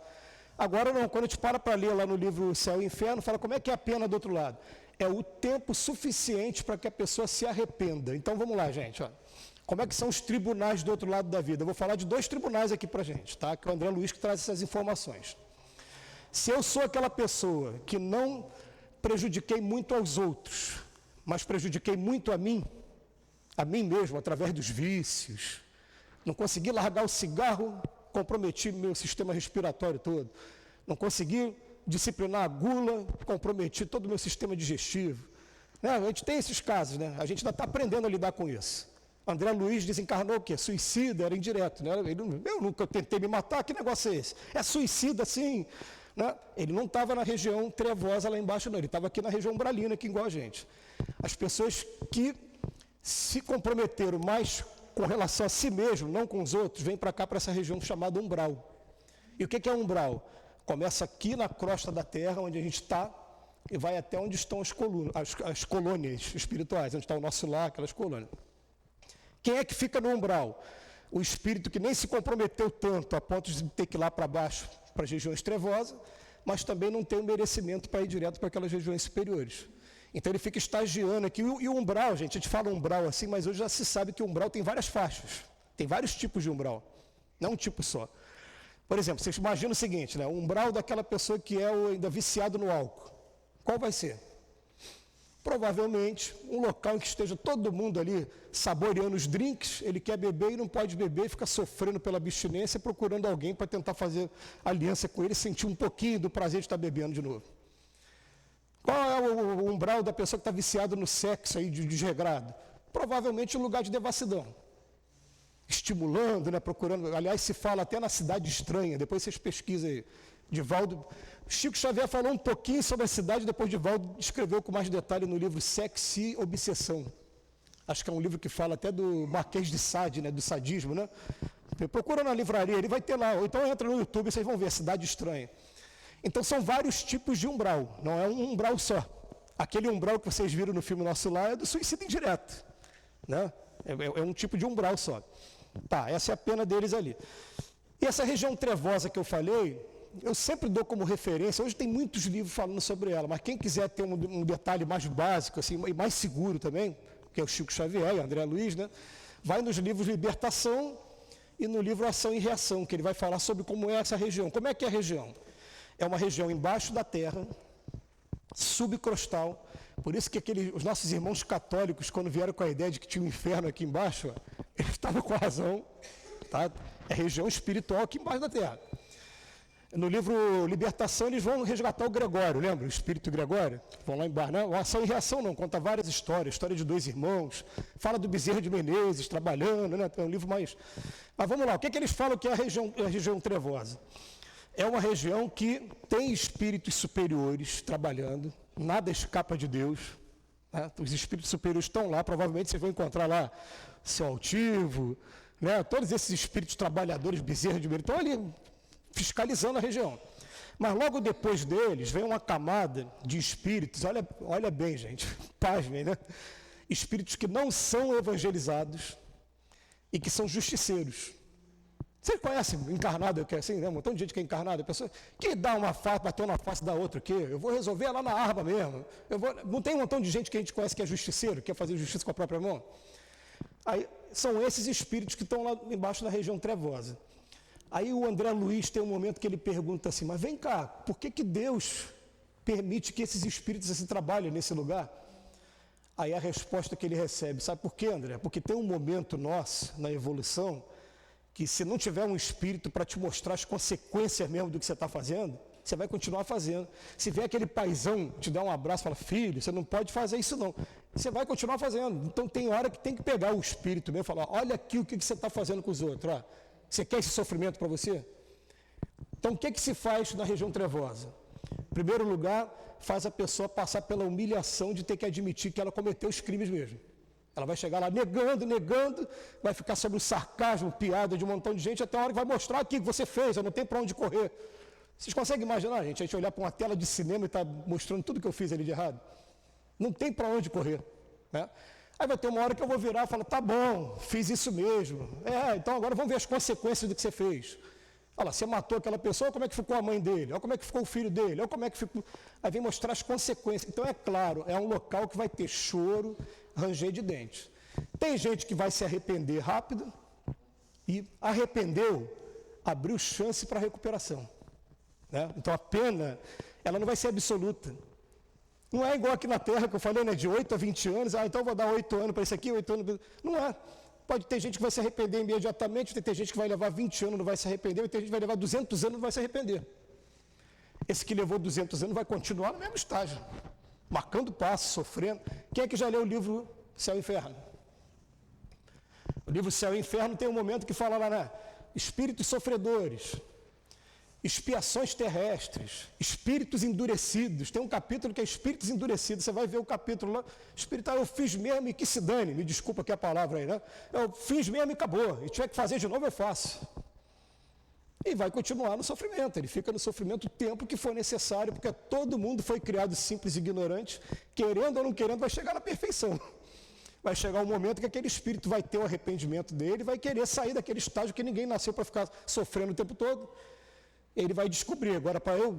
Agora não, quando a gente para ler lá no livro Céu e Inferno, fala como é que é a pena do outro lado. É o tempo suficiente para que a pessoa se arrependa. Então vamos lá, gente. Ó. Como é que são os tribunais do outro lado da vida? Eu vou falar de 2 tribunais aqui para a gente, tá? Que é o André Luiz que traz essas informações. Se eu sou aquela pessoa que não prejudiquei muito aos outros, mas prejudiquei muito a mim mesmo, através dos vícios, não consegui largar o cigarro, comprometi meu sistema respiratório todo, não consegui disciplinar a gula, comprometi todo o meu sistema digestivo. Né? A gente tem esses casos, né? A gente ainda está aprendendo a lidar com isso. André Luiz desencarnou o quê? Suicida, era indireto. Né? Eu nunca tentei me matar, que negócio é esse? É suicida, sim. Né? Ele não estava na região trevosa lá embaixo, não. Ele estava aqui na região umbralina, aqui igual a gente. As pessoas que se comprometeram mais com relação a si mesmo, não com os outros, vêm para cá, para essa região chamada umbral. E o que é umbral? Começa aqui na crosta da Terra, onde a gente está, e vai até onde estão as colônias espirituais, onde está o nosso lar, aquelas colônias. Quem é que fica no umbral? O espírito que nem se comprometeu tanto a ponto de ter que ir lá para baixo, para as regiões trevosas, mas também não tem o merecimento para ir direto para aquelas regiões superiores. Então ele fica estagiando aqui. E o umbral, gente, a gente fala umbral assim, mas hoje já se sabe que o umbral tem várias faixas. Tem vários tipos de umbral, não um tipo só. Por exemplo, vocês imaginam o seguinte, né? O umbral daquela pessoa que é ainda viciado no álcool. Qual vai ser? Provavelmente um local em que esteja todo mundo ali saboreando os drinks, ele quer beber e não pode beber, e fica sofrendo pela abstinência, procurando alguém para tentar fazer aliança com ele, sentir um pouquinho do prazer de estar bebendo de novo. Qual é o umbral da pessoa que está viciada no sexo aí, desregrado? Provavelmente um lugar de devassidão. Estimulando, né, procurando. Aliás, se fala até na cidade estranha, depois vocês pesquisam aí. Divaldo, Chico Xavier falou um pouquinho sobre a cidade, depois Divaldo escreveu com mais detalhe no livro Sexo e Obsessão. Acho que é um livro que fala até do Marquês de Sade, né, do sadismo, né? Procura na livraria, ele vai ter lá. Ou então entra no YouTube, vocês vão ver Cidade Estranha. Então são vários tipos de umbral, não é um umbral só. Aquele umbral que vocês viram no filme Nosso Lar é do suicídio indireto, né? É um tipo de umbral só. Tá, essa é a pena deles ali. E essa região trevosa que eu falei, eu sempre dou como referência, hoje tem muitos livros falando sobre ela, mas quem quiser ter um detalhe mais básico, assim, e mais seguro também, que é o Chico Xavier e o André Luiz, né? Vai nos livros Libertação e no livro Ação e Reação, que ele vai falar sobre como é essa região. Como é que é a região? É uma região embaixo da terra, subcrostal. Por isso que os nossos irmãos católicos, quando vieram com a ideia de que tinha um inferno aqui embaixo, eles estavam com razão. Tá? É região espiritual aqui embaixo da terra. No livro Libertação, eles vão resgatar o Gregório, lembra? O espírito Gregório? Vão lá embaixo. Não, Ação e Reação não, conta várias histórias. História de 2 irmãos, fala do Bezerra de Menezes trabalhando, né? É um livro mais... Mas vamos lá, o que é que eles falam que é a região trevosa? É uma região que tem espíritos superiores trabalhando, nada escapa de Deus. Né? Os espíritos superiores estão lá, provavelmente vocês vão encontrar lá Seu Altivo, né? Todos esses espíritos trabalhadores, Bezerra de Menezes, estão ali fiscalizando a região. Mas logo depois deles vem uma camada de espíritos, olha bem, gente, pasmem, né? Espíritos que não são evangelizados e que são justiceiros. Vocês conhecem encarnado, que é assim, né? Um montão de gente que é encarnada, pessoa que dá uma face, bateu na face da outra, o quê? Eu vou resolver lá na arma mesmo. Não tem um montão de gente que a gente conhece que é justiceiro, que quer fazer justiça com a própria mão? Aí são esses espíritos que estão lá embaixo na região trevosa. Aí o André Luiz tem um momento que ele pergunta assim, mas vem cá, por que Deus permite que esses espíritos assim, trabalhem nesse lugar? Aí a resposta que ele recebe, sabe por quê, André? Porque tem um momento nosso, na evolução, que se não tiver um espírito para te mostrar as consequências mesmo do que você está fazendo, você vai continuar fazendo. Se vier aquele paizão te dar um abraço e fala, filho, você não pode fazer isso não, você vai continuar fazendo. Então tem hora que tem que pegar o espírito mesmo e falar, olha aqui o que você está fazendo com os outros, ó. Você quer esse sofrimento para você? Então, o que se faz na região trevosa? Em primeiro lugar, faz a pessoa passar pela humilhação de ter que admitir que ela cometeu os crimes mesmo. Ela vai chegar lá negando, vai ficar sobre o sarcasmo, piada de um montão de gente, até a hora que vai mostrar aqui que você fez, eu não tenho para onde correr. Vocês conseguem imaginar, gente, a gente olhar para uma tela de cinema e estar mostrando tudo que eu fiz ali de errado? Não tem para onde correr, né? Aí vai ter uma hora que eu vou virar e falar, tá bom, fiz isso mesmo. Então agora vamos ver as consequências do que você fez. Olha lá, você matou aquela pessoa, como é que ficou a mãe dele? Olha como é que ficou o filho dele? Olha como é que ficou... Aí vem mostrar as consequências. Então é claro, é um local que vai ter choro, ranger de dentes. Tem gente que vai se arrepender rápido e arrependeu, abriu chance para recuperação. Né? Então a pena, ela não vai ser absoluta. Não é igual aqui na Terra, que eu falei, né, de 8 a 20 anos, então eu vou dar 8 anos para isso aqui, 8 anos... Não é. Pode ter gente que vai se arrepender imediatamente, tem gente que vai levar 20 anos e não vai se arrepender, e tem gente que vai levar 200 anos e não vai se arrepender. Esse que levou 200 anos vai continuar no mesmo estágio, marcando passo, sofrendo. Quem é que já leu o livro Céu e Inferno? O livro Céu e Inferno tem um momento que fala lá, né? Espíritos sofredores, expiações terrestres, espíritos endurecidos. Tem um capítulo que é espíritos endurecidos. Você vai ver o capítulo lá. Espírito, eu fiz mesmo e que se dane. Me desculpa aqui a palavra aí, né? Eu fiz mesmo e acabou. E tiver que fazer de novo, eu faço. E vai continuar no sofrimento. Ele fica no sofrimento o tempo que for necessário, porque todo mundo foi criado simples e ignorante. Querendo ou não querendo, vai chegar na perfeição. Vai chegar um momento que aquele espírito vai ter o arrependimento dele, vai querer sair daquele estágio que ninguém nasceu para ficar sofrendo o tempo todo. Ele vai descobrir, agora para eu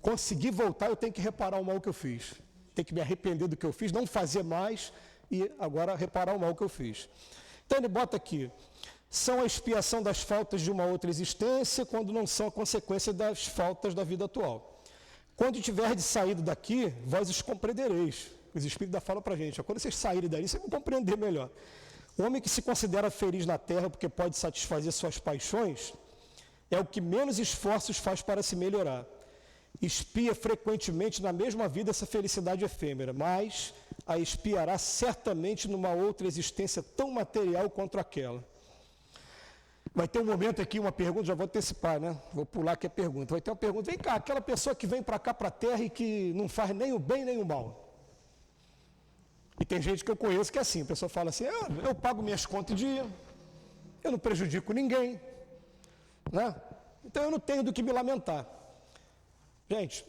conseguir voltar, eu tenho que reparar o mal que eu fiz. Tenho que me arrepender do que eu fiz, não fazer mais e agora reparar o mal que eu fiz. Então ele bota aqui, são a expiação das faltas de uma outra existência, quando não são a consequência das faltas da vida atual. Quando tiverdes saído daqui, vós os compreendereis. Os Espíritos da falam para a gente, quando vocês saírem dali, vocês vão compreender melhor. O homem que se considera feliz na terra porque pode satisfazer suas paixões, é o que menos esforços faz para se melhorar. Espia frequentemente na mesma vida essa felicidade efêmera, mas a espiará certamente numa outra existência tão material quanto aquela. Vai ter um momento aqui, uma pergunta, já vou antecipar, né? Vou pular aqui a pergunta. Vai ter uma pergunta, vem cá, aquela pessoa que vem para cá, para a Terra e que não faz nem o bem nem o mal. E tem gente que eu conheço que é assim, a pessoa fala assim, eu pago minhas contas em dia, eu não prejudico ninguém, né? Então eu não tenho do que me lamentar. Gente,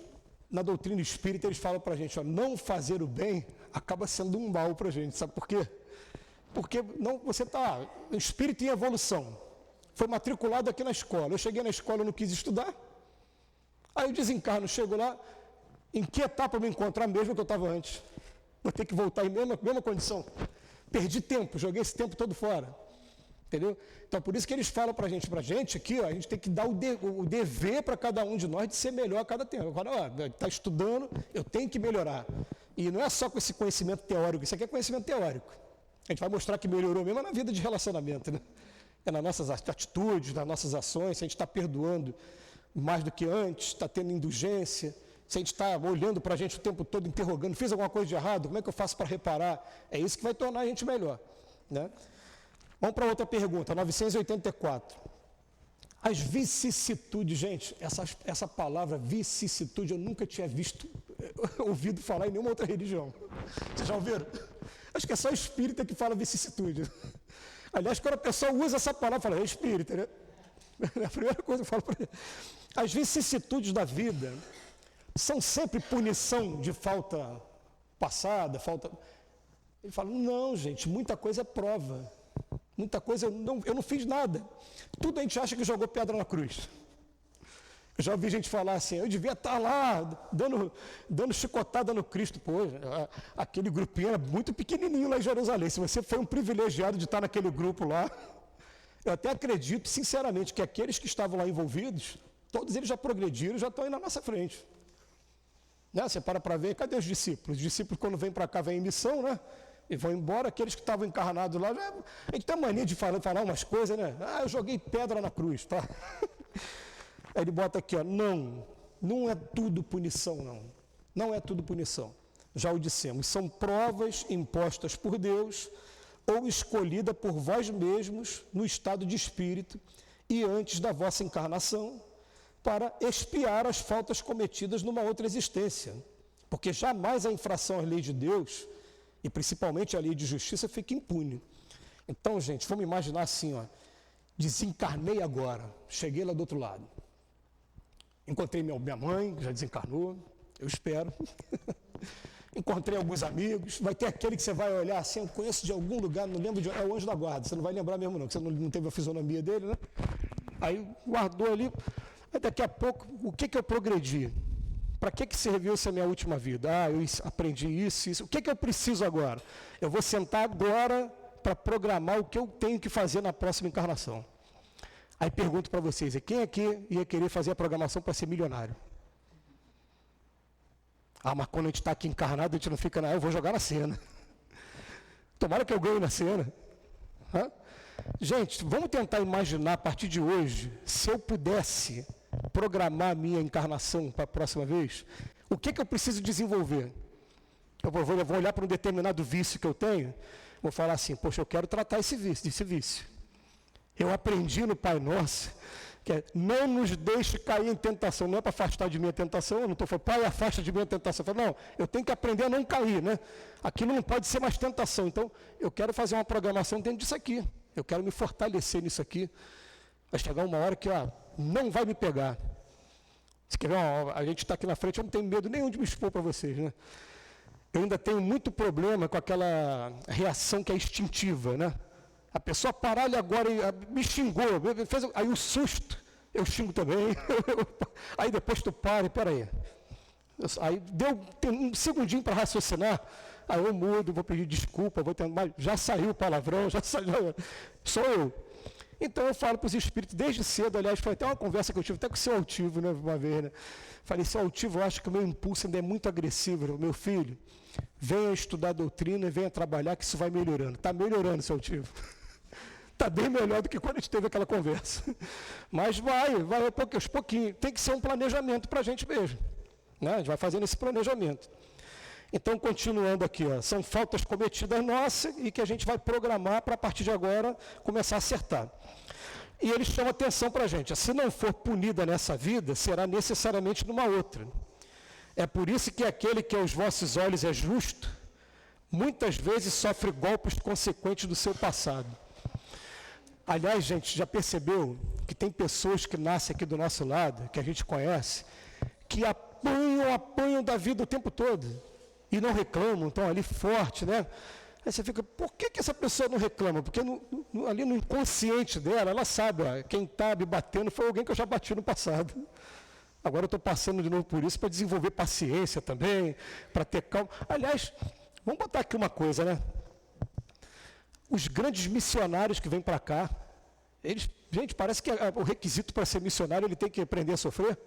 na doutrina espírita eles falam para a gente, ó, não fazer o bem acaba sendo um mal para a gente, sabe por quê? Porque não, você está espírito em evolução, foi matriculado aqui na escola, eu cheguei na escola, eu não quis estudar, aí eu desencarno, chego lá, em que etapa eu me encontrar mesmo que eu estava antes? Vou ter que voltar em mesma condição. Perdi tempo, joguei esse tempo todo fora. Entendeu? Então, por isso que eles falam para a gente aqui, ó, a gente tem que dar o dever para cada um de nós de ser melhor a cada tempo. Agora, está estudando, eu tenho que melhorar. E não é só com esse conhecimento teórico, isso aqui é conhecimento teórico. A gente vai mostrar que melhorou mesmo na vida de relacionamento, né? É nas nossas atitudes, nas nossas ações, se a gente está perdoando mais do que antes, está tendo indulgência, se a gente está olhando para a gente o tempo todo, interrogando, fiz alguma coisa de errado, como é que eu faço para reparar? É isso que vai tornar a gente melhor, né? Vamos para outra pergunta, 984. As vicissitudes, gente, essa palavra vicissitude eu nunca tinha ouvido falar em nenhuma outra religião. Vocês já ouviram? Acho que é só espírita que fala vicissitude. Aliás, quando a pessoa usa essa palavra, fala, é espírita, né? É a primeira coisa que eu falo para ele. As vicissitudes da vida são sempre punição de falta passada, falta... Ele fala, não, gente, muita coisa é prova. Muita coisa, eu não fiz nada. Tudo a gente acha que jogou pedra na cruz. Eu já ouvi gente falar assim, eu devia estar lá, dando chicotada no Cristo. Pô, aquele grupinho era muito pequenininho lá em Jerusalém. Se você foi um privilegiado de estar naquele grupo lá, eu até acredito, sinceramente, que aqueles que estavam lá envolvidos, todos eles já progrediram, já estão aí na nossa frente. Né? Você para ver, cadê os discípulos? Os discípulos, quando vêm para cá, vêm em missão, né? E vão embora, aqueles que estavam encarnados lá, a gente tem mania de falar umas coisas, né? Ah, eu joguei pedra na cruz, tá? Aí ele bota aqui, ó, não é tudo punição, não. Não é tudo punição. Já o dissemos, são provas impostas por Deus ou escolhida por vós mesmos no estado de espírito e antes da vossa encarnação para expiar as faltas cometidas numa outra existência. Porque jamais a infração às leis de Deus e principalmente a lei de justiça fica impune. Então, gente, vamos imaginar assim, ó, desencarnei agora, cheguei lá do outro lado. Encontrei minha mãe, que já desencarnou, eu espero. Encontrei alguns amigos, vai ter aquele que você vai olhar assim, eu conheço de algum lugar, não lembro é o anjo da guarda, você não vai lembrar mesmo não, porque você não teve a fisionomia dele, né? Aí guardou ali, aí daqui a pouco, o que eu progredi? Para que serviu essa minha última vida? Ah, eu aprendi isso. O que eu preciso agora? Eu vou sentar agora para programar o que eu tenho que fazer na próxima encarnação. Aí pergunto para vocês, quem aqui ia querer fazer a programação para ser milionário? Ah, mas quando a gente está aqui encarnado, a gente não fica, eu vou jogar na cena. Tomara que eu ganhe na cena. Hã? Gente, vamos tentar imaginar a partir de hoje, se eu pudesse programar a minha encarnação para a próxima vez, o que eu preciso desenvolver? Eu vou olhar para um determinado vício que eu tenho, vou falar assim, poxa, eu quero tratar esse vício. Eu aprendi no Pai Nosso, que é, não nos deixe cair em tentação, não é para afastar de mim a tentação, eu não estou falando, Pai, afasta de mim a tentação. Eu falo, não, eu tenho que aprender a não cair, né? Aquilo não pode ser mais tentação, então eu quero fazer uma programação dentro disso aqui, eu quero me fortalecer nisso aqui, vai chegar uma hora que, não vai me pegar. Se quer ver, a gente está aqui na frente, eu não tenho medo nenhum de me expor para vocês, né? Eu ainda tenho muito problema com aquela reação que é instintiva, né? A pessoa parar ali agora e me xingou, aí o susto, eu xingo também. Aí depois tu para e peraí. Aí tem um segundinho para raciocinar, aí eu mudo, vou pedir desculpa, vou tentar, já saiu o palavrão, sou eu. Então eu falo para os espíritos desde cedo, aliás, foi até uma conversa que eu tive até com o seu altivo, né, uma vez, né? Falei, seu altivo, eu acho que o meu impulso ainda é muito agressivo, meu filho, venha estudar doutrina e venha trabalhar que isso vai melhorando. Está melhorando, seu altivo. Está bem melhor do que quando a gente teve aquela conversa. Mas vai aos pouquinhos. Tem que ser um planejamento para a gente mesmo, né? A gente vai fazendo esse planejamento. Então, continuando aqui, são faltas cometidas nossas e que a gente vai programar para, a partir de agora, começar a acertar. E ele chama atenção para a gente, se não for punida nessa vida, será necessariamente numa outra. É por isso que aquele que aos vossos olhos é justo, muitas vezes sofre golpes consequentes do seu passado. Aliás, gente, já percebeu que tem pessoas que nascem aqui do nosso lado, que a gente conhece, que apanham da vida o tempo todo e não reclamam, estão ali forte, né? Aí você fica, por que essa pessoa não reclama? Porque ali no inconsciente dela, ela sabe, ó, quem está me batendo foi alguém que eu já bati no passado. Agora eu estou passando de novo por isso para desenvolver paciência também, para ter calma. Aliás, vamos botar aqui uma coisa, né? Os grandes missionários que vêm para cá, gente, parece que o requisito para ser missionário, ele tem que aprender a sofrer.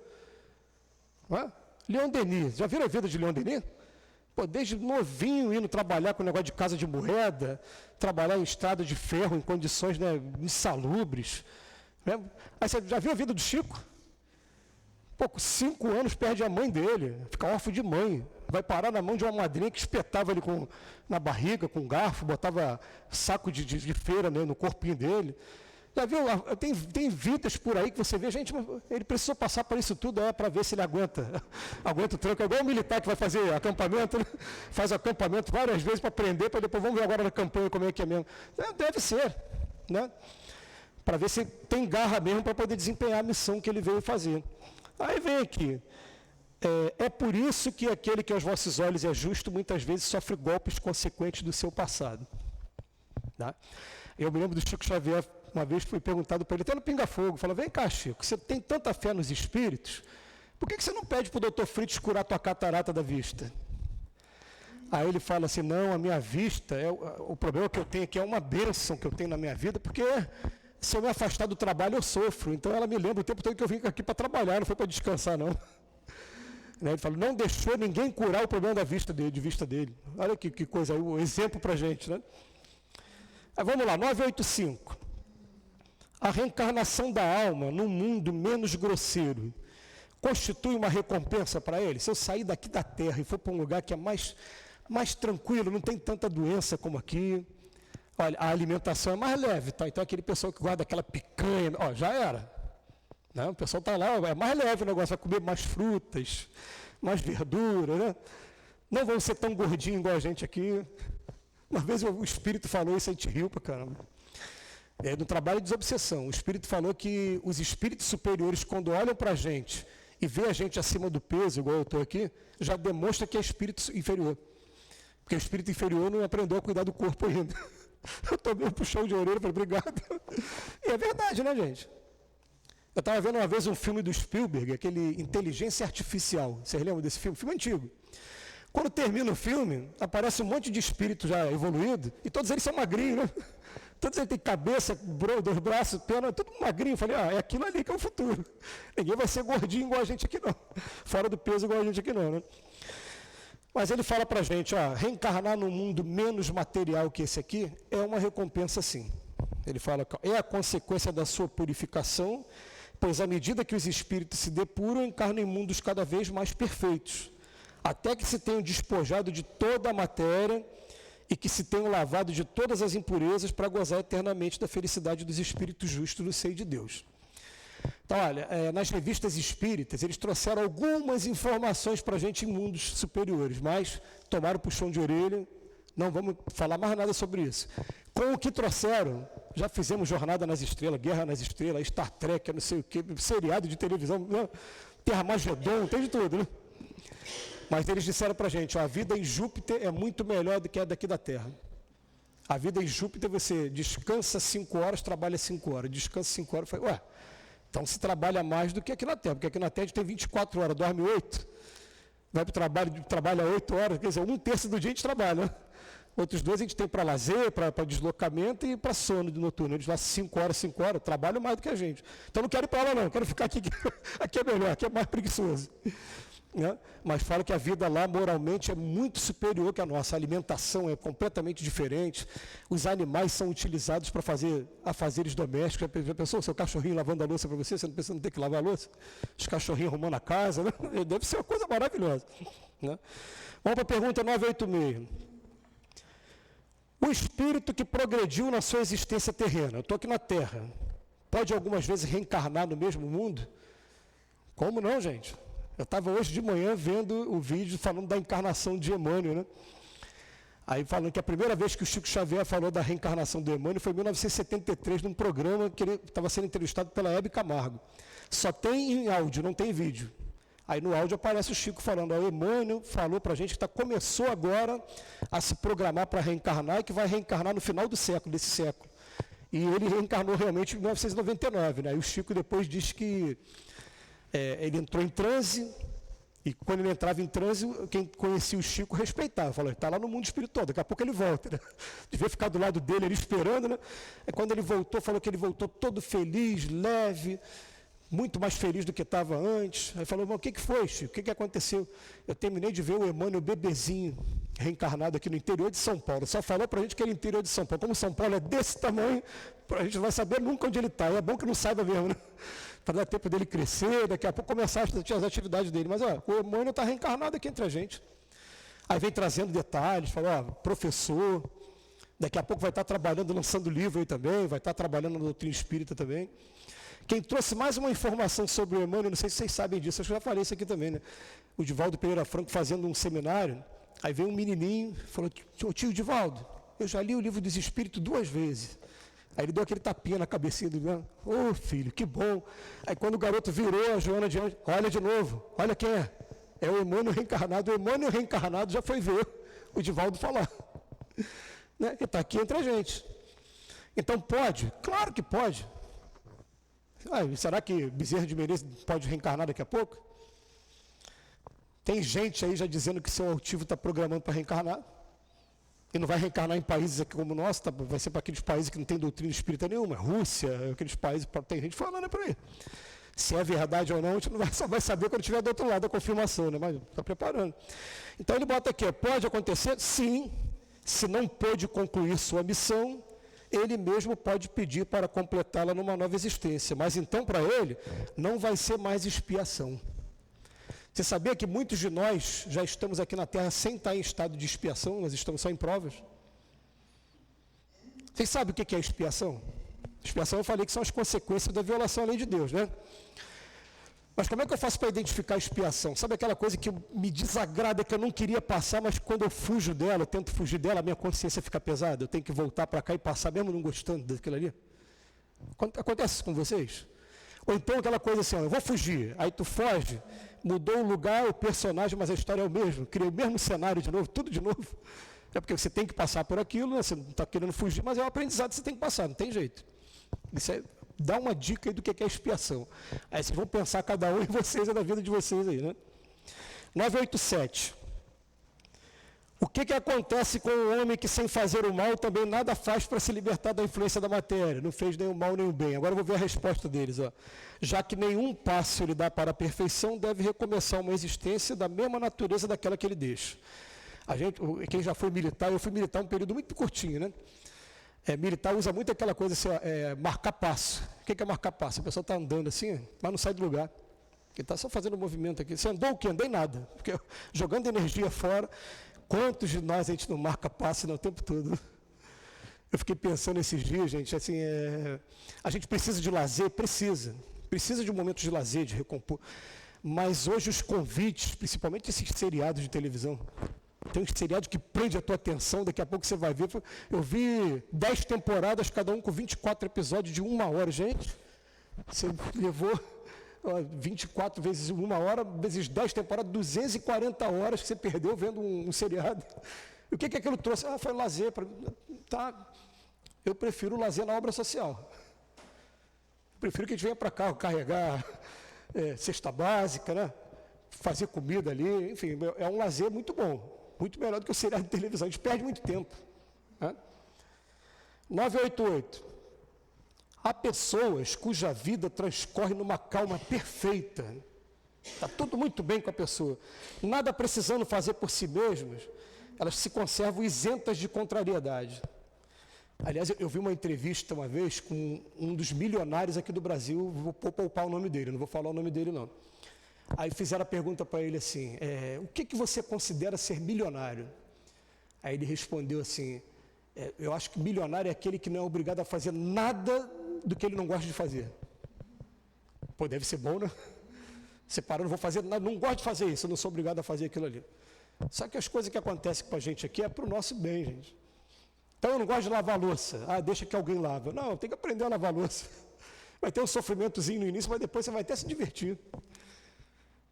Não é? Leon Denis, já viram a vida de Leon Denis? Pô, desde novinho indo trabalhar com o negócio de casa de moeda, trabalhar em estrada de ferro, em condições, né, insalubres. Né? Aí você já viu a vida do Chico? Pô, com 5 anos perde a mãe dele, fica órfão de mãe. Vai parar na mão de uma madrinha que espetava ele na barriga, com um garfo, botava saco de feira, né, no corpinho dele. Já viu? Tem vidas por aí que você vê, gente, mas ele precisou passar por isso tudo para ver se ele aguenta o tranco. É igual o militar que vai fazer acampamento, né? Faz acampamento várias vezes para aprender, para depois vamos ver agora na campanha como é que é mesmo. Deve ser, né? Para ver se tem garra mesmo para poder desempenhar a missão que ele veio fazer. Aí vem aqui. É por isso que aquele que aos vossos olhos é justo, muitas vezes sofre golpes consequentes do seu passado. Tá? Eu me lembro do Chico Xavier, uma vez foi perguntado para ele, até no Pinga Fogo, falou, vem cá, Chico, você tem tanta fé nos espíritos, por que você não pede para o doutor Fritz curar a tua catarata da vista? Aí ele fala assim, não, a minha vista, o problema que eu tenho aqui é uma bênção que eu tenho na minha vida, porque se eu me afastar do trabalho eu sofro, então ela me lembra o tempo todo que eu vim aqui para trabalhar, não foi para descansar não. Ele fala, não deixou ninguém curar o problema de vista dele. Olha que coisa, um exemplo para a gente, né? Aí vamos lá, 985. A reencarnação da alma num mundo menos grosseiro constitui uma recompensa para ele? Se eu sair daqui da Terra e for para um lugar que é mais tranquilo, não tem tanta doença como aqui, olha, a alimentação é mais leve, tá? Então aquele pessoal que guarda aquela picanha, ó, já era. Não, o pessoal está lá, é mais leve o negócio, vai comer mais frutas, mais verdura, né? Não vão ser tão gordinhos igual a gente aqui. Uma vez o espírito falou isso, a gente riu pra caramba. No trabalho de desobsessão, o espírito falou que os espíritos superiores, quando olham para a gente e vê a gente acima do peso, igual eu estou aqui, já demonstra que é espírito inferior. Porque o espírito inferior não aprendeu a cuidar do corpo ainda. Eu tomei um puxão de orelha e falei, obrigado. E é verdade, né, gente? Eu estava vendo uma vez um filme do Spielberg, aquele Inteligência Artificial. Vocês lembram desse filme? Filme antigo. Quando termina o filme, aparece um monte de espírito já evoluído, e todos eles são magrinhos, né? Todos eles têm cabeça, 2 braços, perna, tudo magrinho. Eu falei, é aquilo ali que é o futuro. Ninguém vai ser gordinho igual a gente aqui não. Fora do peso igual a gente aqui não, né? Mas ele fala para a gente, reencarnar num mundo menos material que esse aqui é uma recompensa sim. Ele fala que é a consequência da sua purificação, pois à medida que os espíritos se depuram, encarnam em mundos cada vez mais perfeitos, até que se tenham despojado de toda a matéria e que se tenham lavado de todas as impurezas para gozar eternamente da felicidade dos espíritos justos no seio de Deus. Então, olha, nas revistas espíritas, eles trouxeram algumas informações para a gente em mundos superiores, mas tomaram puxão de orelha, não vamos falar mais nada sobre isso. Com o que trouxeram, já fizemos Jornada nas Estrelas, Guerra nas Estrelas, Star Trek, não sei o quê, seriado de televisão, né? Terra-Magedon, tem de tudo, né? Mas eles disseram para a gente, a vida em Júpiter é muito melhor do que a daqui da Terra. A vida em Júpiter, você descansa 5 horas, trabalha 5 horas, descansa 5 horas. Eu falei, então se trabalha mais do que aqui na Terra, porque aqui na Terra a gente tem 24 horas, dorme 8, vai para o trabalho, trabalha 8 horas, quer dizer, 1/3 do dia a gente trabalha, né? Outros 2 a gente tem para lazer, para deslocamento e para sono de noturno. Eles lá 5 horas, trabalham mais do que a gente. Então não quero ir para lá não, quero ficar aqui, aqui é melhor, aqui é mais preguiçoso. Né? Mas fala que a vida lá moralmente é muito superior que a nossa, a alimentação é completamente diferente, os animais são utilizados para fazer afazeres domésticos. Já pensou o seu cachorrinho lavando a louça para você não pensa não ter que lavar a louça? Os cachorrinhos arrumando a casa, né? Deve ser uma coisa maravilhosa. Né? Vamos para a pergunta 986. O espírito que progrediu na sua existência terrena, eu estou aqui na Terra, pode algumas vezes reencarnar no mesmo mundo? Como não, gente? Eu estava hoje de manhã vendo o vídeo falando da encarnação de Emmanuel, né? Aí falando que a primeira vez que o Chico Xavier falou da reencarnação do Emmanuel foi em 1973, num programa que ele estava sendo entrevistado pela Hebe Camargo. Só tem em áudio, não tem vídeo. Aí no áudio aparece o Chico falando, o Emmanuel falou para a gente que começou agora a se programar para reencarnar e que vai reencarnar no final do século, desse século. E ele reencarnou realmente em 1999, né? E o Chico depois diz que ele entrou em transe, e quando ele entrava em transe, quem conhecia o Chico respeitava, falou, está lá no mundo espiritual, daqui a pouco ele volta, né? Devia ficar do lado dele, ele esperando, né? Aí quando ele voltou, falou que ele voltou todo feliz, leve, muito mais feliz do que estava antes. Aí falou, mas o que foi, Chico? O que aconteceu? Eu terminei de ver o Emmanuel bebezinho, reencarnado aqui no interior de São Paulo. Só falou para a gente que era interior de São Paulo. Como São Paulo é desse tamanho, a gente não vai saber nunca onde ele está. É bom que não saiba mesmo, né? Para dar tempo dele crescer, daqui a pouco começar as atividades dele. Mas o Emmanuel está reencarnado aqui entre a gente. Aí vem trazendo detalhes, fala, professor, daqui a pouco vai estar trabalhando, lançando livro aí também, vai estar trabalhando na doutrina espírita também. Quem trouxe mais uma informação sobre o Emmanuel, não sei se vocês sabem disso, acho que eu já falei isso aqui também, né? O Divaldo Pereira Franco fazendo um seminário, aí veio um menininho, falou, tio Divaldo, eu já li o livro dos Espíritos 2 vezes. Aí ele deu aquele tapinha na cabecinha do Divaldo, filho, que bom. Aí quando o garoto virou, a Joana diante, olha de novo, olha quem é. É o Emmanuel reencarnado. O Emmanuel reencarnado já foi ver o Divaldo falar. Né? Ele está aqui entre a gente. Então pode? Claro que pode. Será que Bezerra de Menezes pode reencarnar daqui a pouco? Tem gente aí já dizendo que seu altivo está programando para reencarnar. E não vai reencarnar em países aqui como o nosso, vai ser para aqueles países que não tem doutrina espírita nenhuma. Rússia, aqueles países, tem gente falando por aí. Se é verdade ou não, a gente só vai saber quando estiver do outro lado da confirmação, né? Mas está preparando. Então ele bota aqui, pode acontecer? Sim. Se não pôde concluir sua missão, ele mesmo pode pedir para completá-la numa nova existência. Mas então, para ele, não vai ser mais expiação. Você sabia que muitos de nós já estamos aqui na Terra sem estar em estado de expiação? Nós estamos só em provas. Vocês sabem o que é expiação? Expiação eu falei que são as consequências da violação à lei de Deus, né? Mas como é que eu faço para identificar a expiação? Sabe aquela coisa que me desagrada, que eu não queria passar, mas quando eu fujo dela, eu tento fugir dela, a minha consciência fica pesada, eu tenho que voltar para cá e passar, mesmo não gostando daquilo ali? Acontece isso com vocês? Ou então aquela coisa assim, eu vou fugir, aí tu foge, mudou o lugar, o personagem, mas a história é o mesmo, cria o mesmo cenário de novo, tudo de novo. É porque você tem que passar por aquilo, né? Você não está querendo fugir, mas é um aprendizado que você tem que passar, não tem jeito. Isso é, dá uma dica aí do que é expiação. Aí vocês vão pensar cada um em vocês e na vida de vocês aí, né? 987. O que acontece com o homem que sem fazer o mal também nada faz para se libertar da influência da matéria? Não fez nem o mal nem o bem. Agora eu vou ver a resposta deles. Já que nenhum passo lhe dá para a perfeição, deve recomeçar uma existência da mesma natureza daquela que ele deixa. Quem já foi militar, eu fui militar um período muito curtinho, né? Militar usa muito aquela coisa assim, marcar passo. O que é marcar passo? A pessoa está andando assim, mas não sai do lugar. Ele está só fazendo um movimento aqui. Você andou o quê? Andei nada. Porque jogando energia fora. Quantos de nós a gente não marca passe o tempo todo? Eu fiquei pensando esses dias, gente, assim, a gente precisa de lazer? Precisa de um momento de lazer, de recompor. Mas hoje os convites, principalmente esses seriados de televisão, tem um seriado que prende a tua atenção, daqui a pouco você vai ver. Eu vi 10 temporadas, cada um com 24 episódios de 1 hora. Gente, você levou 24 vezes 1 hora, vezes 10 temporadas, 240 horas que você perdeu vendo um seriado. E o que aquilo trouxe? Foi lazer. Tá. Eu prefiro o lazer na obra social. Eu prefiro que a gente venha para cá carregar cesta básica, né? Fazer comida ali, enfim, é um lazer muito bom. Muito melhor do que o seriado de televisão. A gente perde muito tempo. Né? 988. Há pessoas cuja vida transcorre numa calma perfeita. Está tudo muito bem com a pessoa. Nada precisando fazer por si mesmas, elas se conservam isentas de contrariedade. Aliás, eu vi uma entrevista uma vez com um dos milionários aqui do Brasil, vou poupar o nome dele, não vou falar o nome dele não. Aí fizeram a pergunta para ele assim, o que você considera ser milionário? Aí ele respondeu assim, eu acho que milionário é aquele que não é obrigado a fazer nada do que ele não gosta de fazer. Pô, deve ser bom, né? Você parou, não vou fazer nada, não gosto de fazer isso, eu não sou obrigado a fazer aquilo ali. Só que as coisas que acontecem com a gente aqui é para o nosso bem, gente. Então eu não gosto de lavar louça. Deixa que alguém lava. Não, tem que aprender a lavar louça. Vai ter um sofrimentozinho no início, mas depois você vai até se divertir.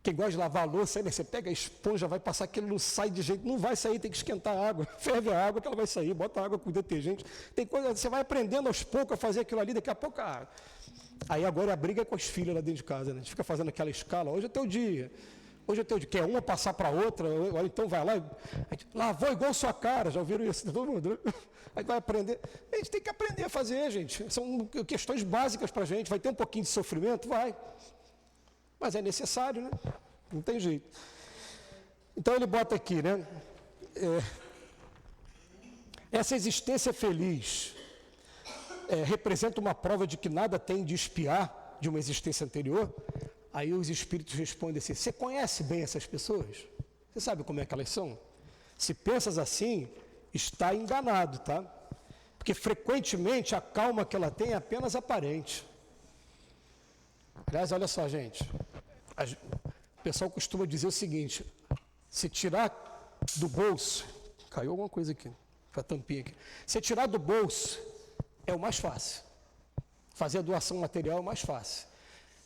Quem gosta de lavar a louça, aí, né, você pega a esponja, vai passar, aquilo não sai de jeito, não vai sair, tem que esquentar a água, ferve a água que ela vai sair, bota a água com detergente. Tem coisa, você vai aprendendo aos poucos a fazer aquilo ali, daqui a pouco Aí agora a briga é com as filhas lá dentro de casa, né? A gente fica fazendo aquela escala, hoje é teu dia. Quer uma passar para outra, ou então vai lá, lavou igual sua cara, já ouviram isso? Todo mundo. Aí vai aprender. A gente tem que aprender a fazer, gente. São questões básicas para a gente. Vai ter um pouquinho de sofrimento? Vai. Mas é necessário, né? Não tem jeito. Então ele bota aqui, né? Essa existência feliz representa uma prova de que nada tem de espiar de uma existência anterior. Aí os espíritos respondem assim: você conhece bem essas pessoas? Você sabe como é que elas são? Se pensas assim, está enganado, tá? Porque frequentemente a calma que ela tem é apenas aparente. Aliás, olha só, gente. O pessoal costuma dizer o seguinte: se tirar do bolso, caiu alguma coisa aqui, a tampinha aqui. Se tirar do bolso é o mais fácil. Fazer a doação material é o mais fácil.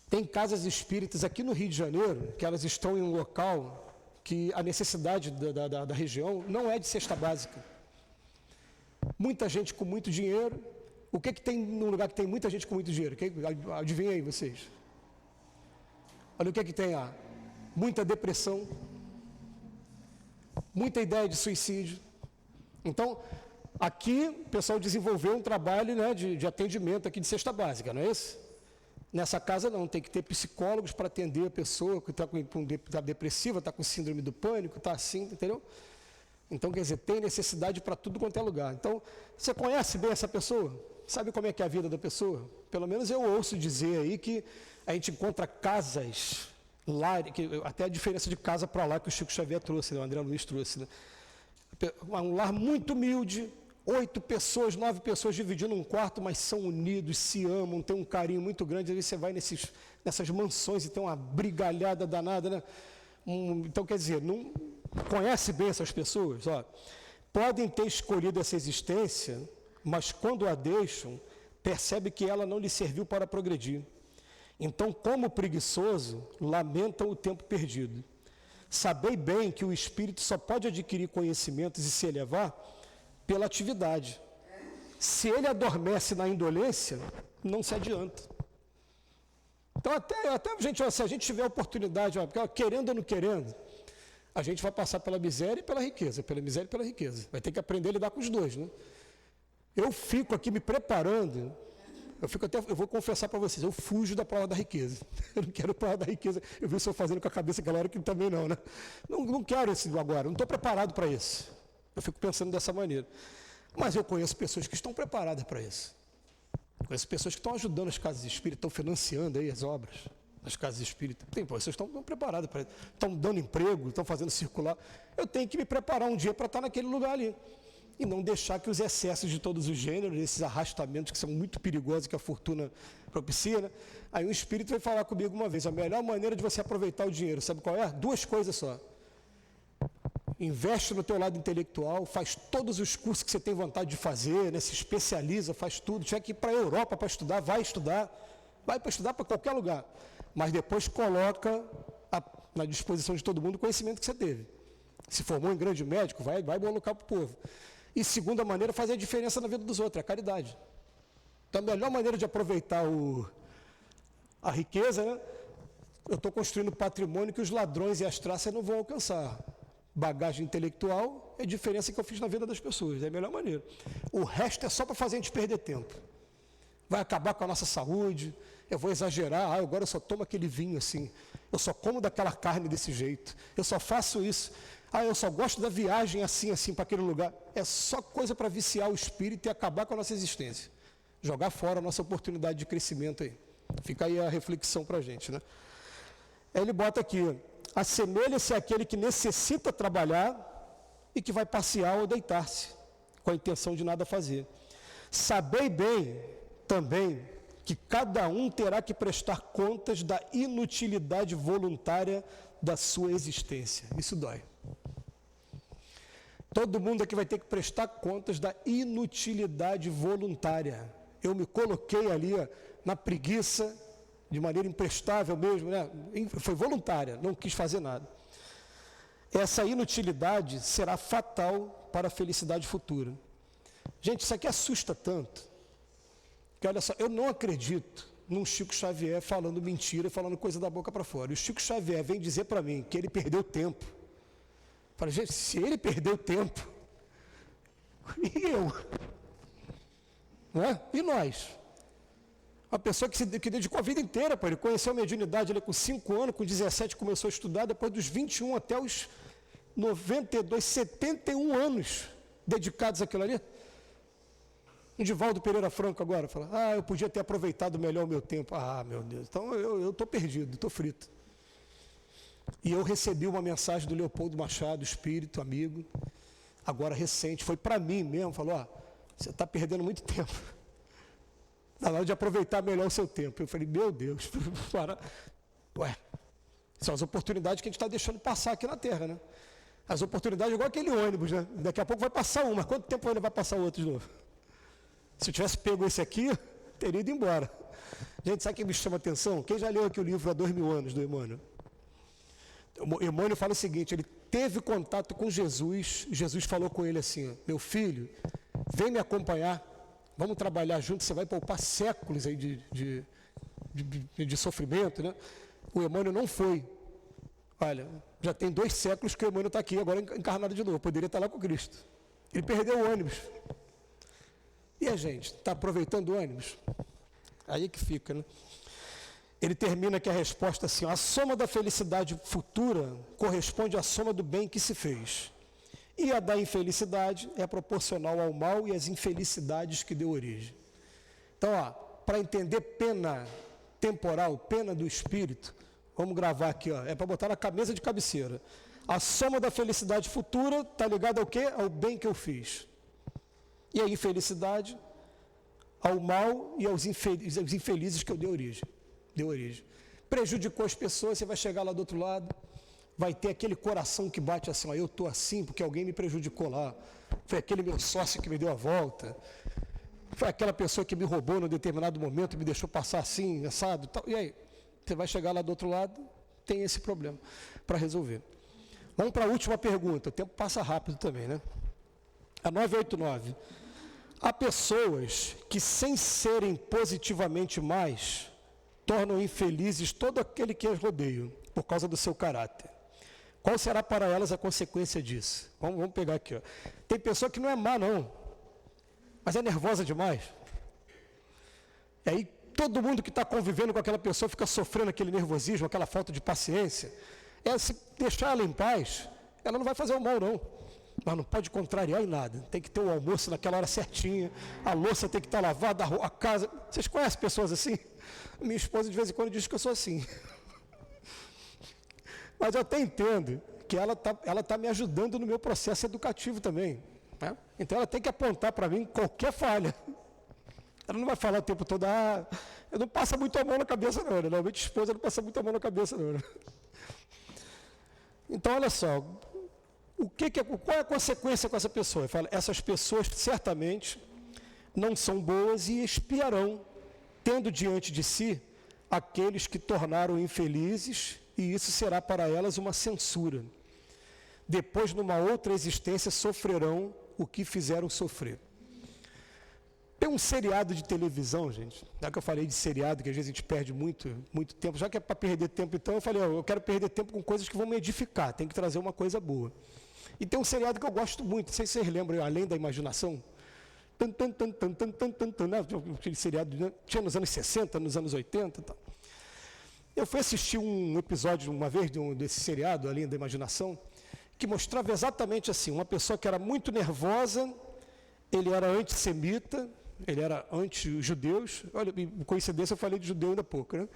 Tem casas espíritas aqui no Rio de Janeiro, que elas estão em um local que a necessidade da região não é de cesta básica. Muita gente com muito dinheiro. O que tem num lugar que tem muita gente com muito dinheiro? Adivinha aí vocês. Olha o que tem lá. Muita depressão. Muita ideia de suicídio. Então, aqui o pessoal desenvolveu um trabalho, né, de atendimento aqui de cesta básica, não é isso? Nessa casa não, tem que ter psicólogos para atender a pessoa que está depressiva, está com síndrome do pânico, está assim, entendeu? Então, quer dizer, tem necessidade para tudo quanto é lugar. Então, você conhece bem essa pessoa? Sabe como é que é a vida da pessoa? Pelo menos eu ouço dizer aí que a gente encontra casas lá, até a diferença de casa para lá que o Chico Xavier trouxe, né? O André Luiz trouxe, né? Um lar muito humilde, 8 pessoas, 9 pessoas dividindo um quarto, mas são unidos, se amam, tem um carinho muito grande. Aí você vai nessas mansões e tem uma brigalhada danada, né? Então, quer dizer, não conhece bem essas pessoas? Ó, podem ter escolhido essa existência, mas quando a deixam, percebe que ela não lhe serviu para progredir. Então, como preguiçoso, lamentam o tempo perdido. Sabei bem que o espírito só pode adquirir conhecimentos e se elevar pela atividade. Se ele adormece na indolência, não se adianta. Então, até gente, ó, se a gente tiver oportunidade, ó, querendo ou não querendo, a gente vai passar pela miséria e pela riqueza, pela miséria e pela riqueza. Vai ter que aprender a lidar com os dois, né? Eu fico aqui me preparando, eu vou confessar para vocês, eu fujo da prova da riqueza. Eu não quero prova da riqueza. Eu vi o senhor fazendo com a cabeça aquela hora que também não, né? Não quero esse agora, não estou preparado para isso. Eu fico pensando dessa maneira. Mas eu conheço pessoas que estão preparadas para isso. Conheço pessoas que estão ajudando as casas espíritas, estão financiando aí as obras das casas espíritas. Tem pessoas que estão preparadas para isso. Estão dando emprego, estão fazendo circular. Eu tenho que me preparar um dia para estar naquele lugar ali. E não deixar que os excessos de todos os gêneros, esses arrastamentos que são muito perigosos, que a fortuna propicia, né? Aí o espírito veio falar comigo uma vez: a melhor maneira de você aproveitar o dinheiro, sabe qual é? 2 coisas só. Investe no teu lado intelectual, faz todos os cursos que você tem vontade de fazer, né? Se especializa, faz tudo. Tiver que ir para a Europa para estudar, vai para estudar para qualquer lugar. Mas depois coloca na disposição de todo mundo o conhecimento que você teve. Se formou em grande médico, vai colocar para o povo. E segunda maneira, fazer a diferença na vida dos outros, é a caridade. Então, a melhor maneira de aproveitar a riqueza, né? Eu estou construindo patrimônio que os ladrões e as traças não vão alcançar. Bagagem intelectual é a diferença que eu fiz na vida das pessoas, é a melhor maneira. O resto é só para fazer a gente perder tempo. Vai acabar com a nossa saúde, eu vou exagerar, agora eu só tomo aquele vinho assim, eu só como daquela carne desse jeito, eu só faço isso. Eu só gosto da viagem assim, para aquele lugar. É só coisa para viciar o espírito e acabar com a nossa existência. Jogar fora a nossa oportunidade de crescimento aí. Fica aí a reflexão para a gente, né? Aí ele bota aqui: assemelha-se àquele que necessita trabalhar e que vai passear ou deitar-se, com a intenção de nada fazer. Sabei bem também que cada um terá que prestar contas da inutilidade voluntária da sua existência. Isso dói. Todo mundo aqui vai ter que prestar contas da inutilidade voluntária. Eu me coloquei ali na preguiça, de maneira imprestável mesmo, né? Foi voluntária, não quis fazer nada. Essa inutilidade será fatal para a felicidade futura. Gente, isso aqui assusta tanto, que olha só, eu não acredito num Chico Xavier falando mentira, falando coisa da boca para fora. E o Chico Xavier vem dizer para mim que ele perdeu tempo. Fala, gente, se ele perdeu tempo, e eu? Não é? E nós? Uma pessoa que dedicou a vida inteira para ele, conheceu a mediunidade, ele com 5 anos, com 17 começou a estudar, depois dos 21 até os 92, 71 anos dedicados àquilo ali. O Divaldo Pereira Franco agora fala, eu podia ter aproveitado melhor o meu tempo. Meu Deus, então eu estou perdido, estou frito. E eu recebi uma mensagem do Leopoldo Machado, espírito, amigo, agora recente, foi para mim mesmo, falou, você está perdendo muito tempo. Na hora de aproveitar melhor o seu tempo. Eu falei, meu Deus, são as oportunidades que a gente está deixando passar aqui na Terra, né? As oportunidades igual aquele ônibus, né? Daqui a pouco vai passar uma, quanto tempo ainda vai passar o outro de novo? Se eu tivesse pego esse aqui, teria ido embora. Gente, sabe o que me chama a atenção? Quem já leu aqui o livro Há 2000 anos, do Emmanuel? O Emmanuel fala o seguinte, ele teve contato com Jesus, Jesus falou com ele assim, meu filho, vem me acompanhar, vamos trabalhar juntos, você vai poupar séculos aí de sofrimento, né? O Emmanuel não foi. Olha, já tem 2 séculos que o Emmanuel está aqui, agora encarnado de novo, poderia estar lá com Cristo. Ele perdeu o ônibus. E a gente, está aproveitando o ônibus? Aí que fica, né? Ele termina aqui a resposta assim, a soma da felicidade futura corresponde à soma do bem que se fez. E a da infelicidade é proporcional ao mal e às infelicidades que deu origem. Então, para entender pena temporal, pena do espírito, vamos gravar aqui, é para botar na mesa de cabeceira. A soma da felicidade futura está ligada ao quê? Ao bem que eu fiz. E a infelicidade, ao mal e aos infelizes que eu dei origem. Prejudicou as pessoas, você vai chegar lá do outro lado, vai ter aquele coração que bate assim, eu estou assim porque alguém me prejudicou lá, foi aquele meu sócio que me deu a volta, foi aquela pessoa que me roubou num determinado momento e me deixou passar assim, assado, tal. E aí, você vai chegar lá do outro lado, tem esse problema para resolver. Vamos para a última pergunta, o tempo passa rápido também, né? A 989. Há pessoas que, sem serem positivamente mais, tornam infelizes todo aquele que as rodeia, por causa do seu caráter. Qual será para elas a consequência disso? Vamos pegar aqui. Tem pessoa que não é má, não, mas é nervosa demais. E aí, todo mundo que está convivendo com aquela pessoa fica sofrendo aquele nervosismo, aquela falta de paciência. Se deixar ela em paz, ela não vai fazer o mal, não. Mas não pode contrariar em nada. Tem que ter o almoço naquela hora certinha, a louça tem que estar lavada, a casa... Vocês conhecem pessoas assim? Minha esposa de vez em quando diz que eu sou assim. Mas eu até entendo que ela tá me ajudando no meu processo educativo também. Né? Então ela tem que apontar para mim qualquer falha. Ela não vai falar o tempo todo, eu não passo muito a mão na cabeça não. Normalmente a esposa não passa muito a mão na cabeça não. Então olha só, qual é a consequência com essa pessoa? Eu falo, essas pessoas certamente não são boas e expiarão, tendo diante de si aqueles que tornaram infelizes, e isso será para elas uma censura. Depois, numa outra existência, sofrerão o que fizeram sofrer. Tem um seriado de televisão, gente, já que eu falei de seriado, que às vezes a gente perde muito tempo, já que é para perder tempo, então eu falei, eu quero perder tempo com coisas que vão me edificar, tem que trazer uma coisa boa. E tem um seriado que eu gosto muito, não sei se vocês lembram, Além da Imaginação. Aquele seriado tinha nos anos 60, nos anos 80 e tal. Eu fui assistir um episódio uma vez desse seriado, Além da Imaginação, que mostrava exatamente assim, uma pessoa que era muito nervosa, ele era antissemita, ele era anti-judeus, olha, coincidência eu falei de judeu ainda há pouco, né?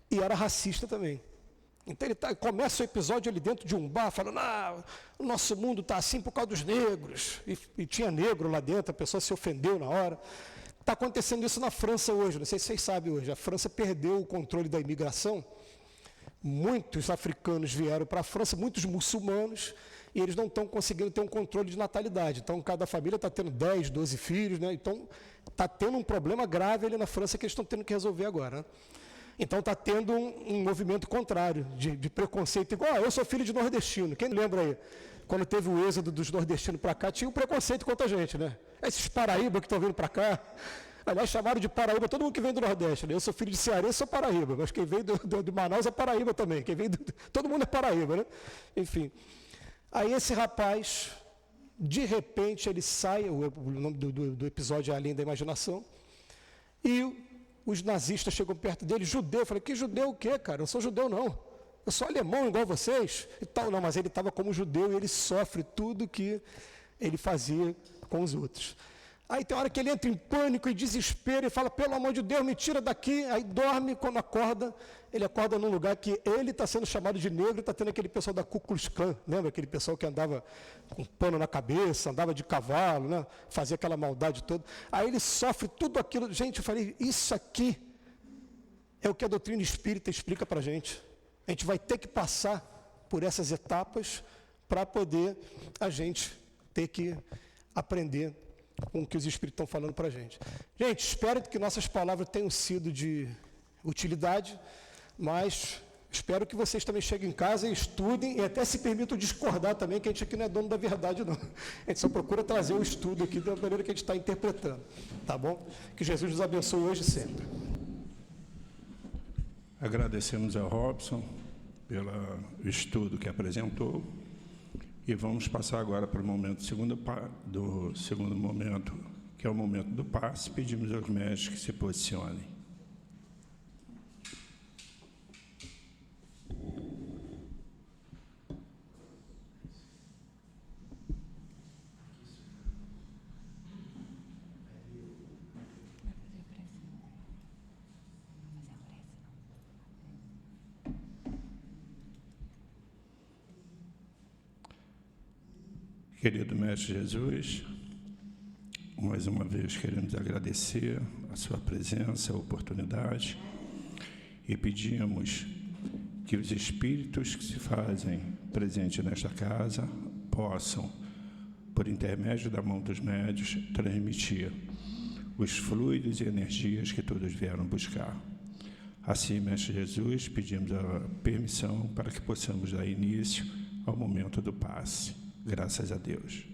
E era racista também. Então ele começa o episódio ali dentro de um bar, falando, o nosso mundo está assim por causa dos negros, e tinha negro lá dentro, a pessoa se ofendeu na hora. Está acontecendo isso na França hoje, não sei se vocês sabem hoje, a França perdeu o controle da imigração, muitos africanos vieram para a França, muitos muçulmanos, e eles não estão conseguindo ter um controle de natalidade. Então, cada família está tendo 10, 12 filhos, né? Então, está tendo um problema grave ali na França que eles estão tendo que resolver agora, né? Então, está tendo um movimento contrário, de preconceito. Igual, eu sou filho de nordestino. Quem lembra aí? Quando teve o êxodo dos nordestinos para cá, tinha um preconceito contra a gente, né? Esses Paraíba que estão vindo para cá. Aliás, chamaram de Paraíba todo mundo que vem do Nordeste, né? Eu sou filho de cearense, sou Paraíba, mas quem vem de Manaus é Paraíba também. Todo mundo é Paraíba, né? Enfim. Aí esse rapaz, de repente, ele sai, o nome do episódio é Além da Imaginação, e os nazistas chegam perto dele, judeu. Eu falei, que judeu o quê, cara? Eu não sou judeu, não. Eu sou alemão igual vocês. E tal. Não, mas ele estava como judeu e ele sofre tudo que ele fazia com os outros. Aí tem hora que ele entra em pânico e desespero e fala, pelo amor de Deus, me tira daqui. Aí dorme, quando acorda, ele acorda num lugar que ele está sendo chamado de negro, está tendo aquele pessoal da Ku Klux Klan, lembra? Aquele pessoal que andava com pano na cabeça, andava de cavalo, né? Fazia aquela maldade toda. Aí ele sofre tudo aquilo. Gente, eu falei, isso aqui é o que a doutrina espírita explica para a gente. A gente vai ter que passar por essas etapas para poder a gente ter que aprender com o que os Espíritos estão falando para a gente. Gente, espero que nossas palavras tenham sido de utilidade, mas espero que vocês também cheguem em casa e estudem e até se permitam discordar também, que a gente aqui não é dono da verdade, não. A gente só procura trazer o estudo aqui da maneira que a gente está interpretando. Tá bom? Que Jesus nos abençoe hoje e sempre. Agradecemos ao Robson pelo estudo que apresentou. E vamos passar agora para o momento do segundo momento, que é o momento do passe. Pedimos aos mestres que se posicionem. Querido Mestre Jesus, mais uma vez queremos agradecer a sua presença, a oportunidade, e pedimos que os espíritos que se fazem presentes nesta casa possam, por intermédio da mão dos médiuns, transmitir os fluidos e energias que todos vieram buscar. Assim, Mestre Jesus, pedimos a permissão para que possamos dar início ao momento do passe. Graças a Deus.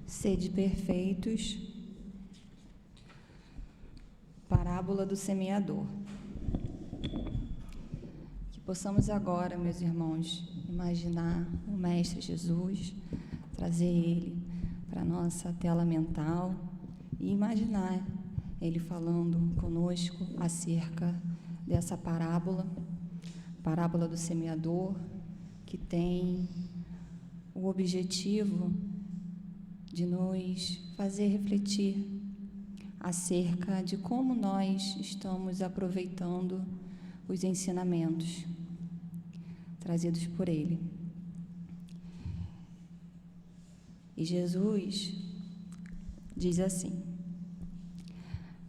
Sede perfeitos. Parábola do semeador. Que possamos agora, meus irmãos, imaginar o Mestre Jesus, trazer ele para a nossa tela mental e imaginar ele falando conosco acerca dessa parábola do semeador, que tem o objetivo de nos fazer refletir acerca de como nós estamos aproveitando os ensinamentos trazidos por ele. E Jesus diz assim: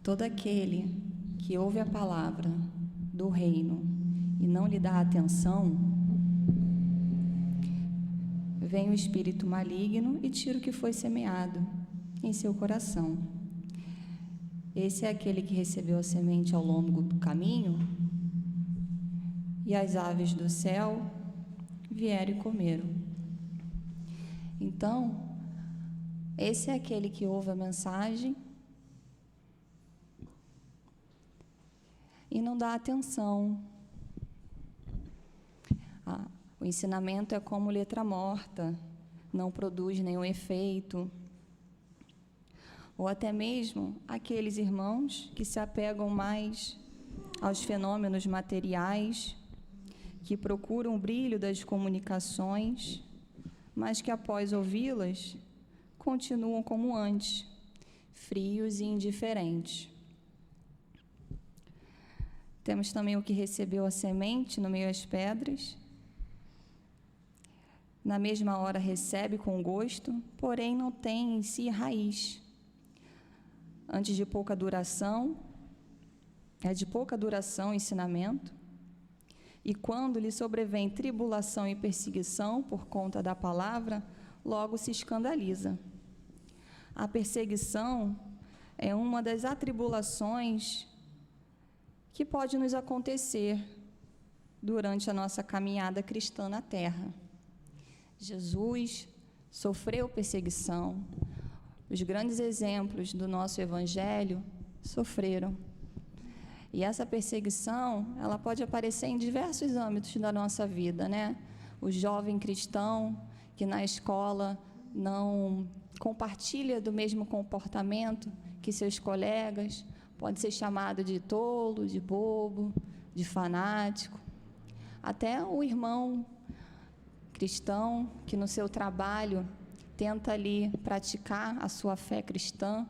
todo aquele que ouve a palavra do reino e não lhe dá atenção, vem o espírito maligno e tira o que foi semeado em seu coração. Esse é aquele que recebeu a semente ao longo do caminho, e as aves do céu vieram e comeram. Então, esse é aquele que ouve a mensagem e não dá atenção. O ensinamento é como letra morta, não produz nenhum efeito. Ou até mesmo aqueles irmãos que se apegam mais aos fenômenos materiais, que procuram o brilho das comunicações, mas que após ouvi-las, continuam como antes, frios e indiferentes. Temos também o que recebeu a semente no meio das pedras, na mesma hora recebe com gosto, porém não tem em si raiz. Antes de pouca duração, é de pouca duração o ensinamento, E quando lhe sobrevém tribulação e perseguição por conta da palavra, logo se escandaliza. A perseguição é uma das atribulações que pode nos acontecer durante a nossa caminhada cristã na terra. Jesus sofreu perseguição. Os grandes exemplos do nosso Evangelho sofreram. E essa perseguição, ela pode aparecer em diversos âmbitos da nossa vida, né? O jovem cristão que na escola não compartilha do mesmo comportamento que seus colegas, pode ser chamado de tolo, de bobo, de fanático. Até o irmão cristão que no seu trabalho tenta ali praticar a sua fé cristã,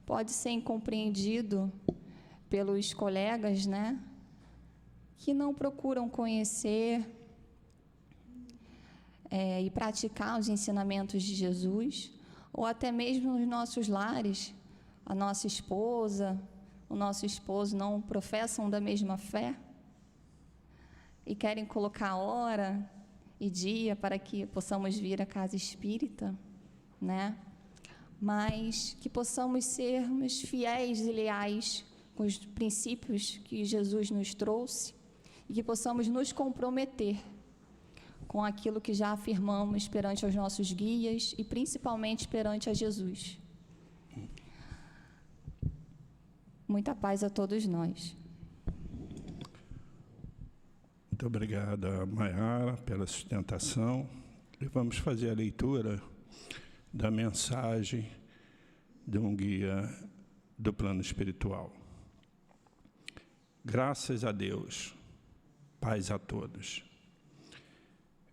pode ser incompreendido pelos colegas, né, que não procuram conhecer e praticar os ensinamentos de Jesus, ou até mesmo nos nossos lares, a nossa esposa, o nosso esposo não professam da mesma fé e querem colocar hora e dia para que possamos vir à casa espírita, né? Mas que possamos sermos fiéis e leais com os princípios que Jesus nos trouxe e que possamos nos comprometer com aquilo que já afirmamos perante os nossos guias e principalmente perante a Jesus. Muita paz a todos nós. Muito obrigada, Maiara, pela sustentação. E vamos fazer a leitura da mensagem de um guia do plano espiritual. Graças a Deus, paz a todos.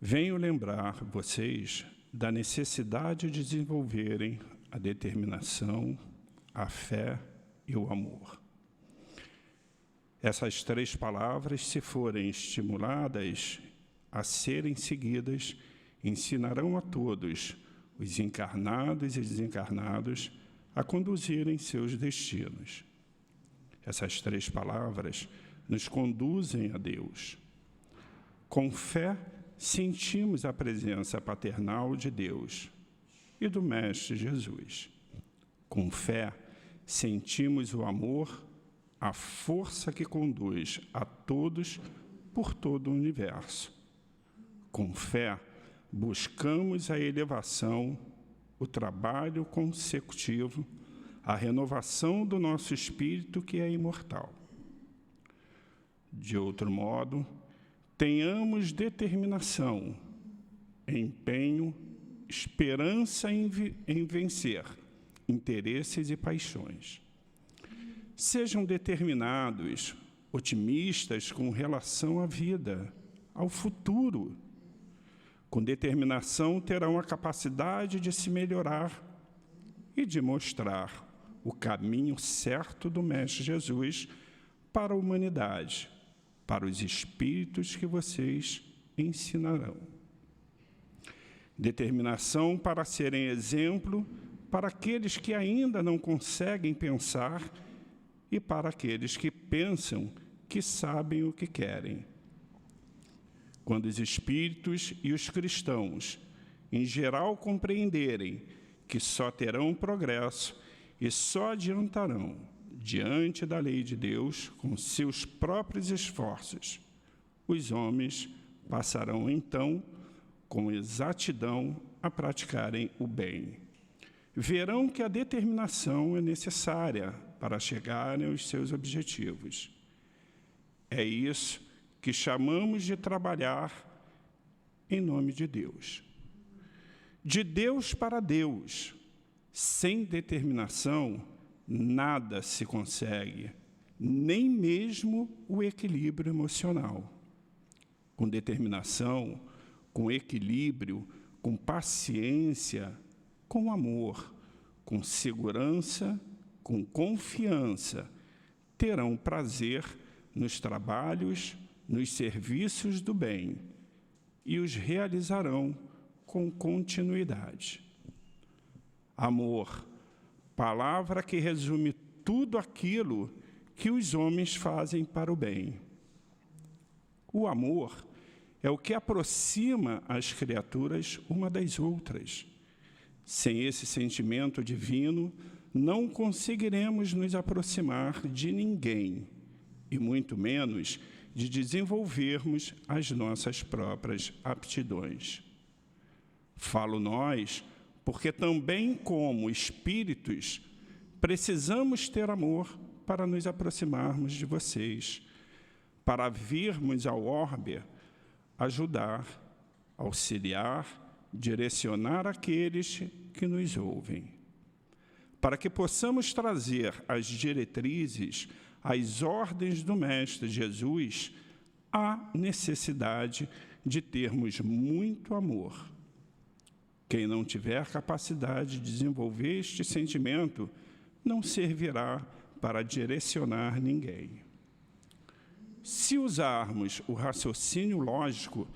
Venho lembrar vocês da necessidade de desenvolverem a determinação, a fé e o amor. Essas três palavras, se forem estimuladas a serem seguidas, ensinarão a todos, os encarnados e desencarnados, a conduzirem seus destinos. Essas três palavras nos conduzem a Deus. Com fé, sentimos a presença paternal de Deus e do Mestre Jesus. Com fé, sentimos o amor, a força que conduz a todos por todo o universo. Com fé, buscamos a elevação, o trabalho consecutivo, a renovação do nosso espírito que é imortal. De outro modo, tenhamos determinação, empenho, esperança em vencer interesses e paixões. Sejam determinados, otimistas com relação à vida, ao futuro. Com determinação terão a capacidade de se melhorar e de mostrar o caminho certo do Mestre Jesus para a humanidade, para os espíritos que vocês ensinarão. Determinação para serem exemplo para aqueles que ainda não conseguem pensar e para aqueles que pensam que sabem o que querem. Quando os espíritos e os cristãos, em geral, compreenderem que só terão progresso e só adiantarão diante da lei de Deus com seus próprios esforços, os homens passarão, então, com exatidão a praticarem o bem. Verão que a determinação é necessária para chegarem aos seus objetivos. É isso que chamamos de trabalhar em nome de Deus. De Deus para Deus, sem determinação, nada se consegue, nem mesmo o equilíbrio emocional. Com determinação, com equilíbrio, com paciência, com amor, com segurança, com confiança, terão prazer nos trabalhos, nos serviços do bem e os realizarão com continuidade. Amor, palavra que resume tudo aquilo que os homens fazem para o bem. O amor é o que aproxima as criaturas uma das outras. Sem esse sentimento divino, não conseguiremos nos aproximar de ninguém, e muito menos de desenvolvermos as nossas próprias aptidões. Falo nós, porque também como espíritos, precisamos ter amor para nos aproximarmos de vocês, para virmos ao orbe ajudar, auxiliar, direcionar aqueles que nos ouvem. Para que possamos trazer as diretrizes, as ordens do Mestre Jesus, há necessidade de termos muito amor. Quem não tiver capacidade de desenvolver este sentimento, não servirá para direcionar ninguém. Se usarmos o raciocínio lógico,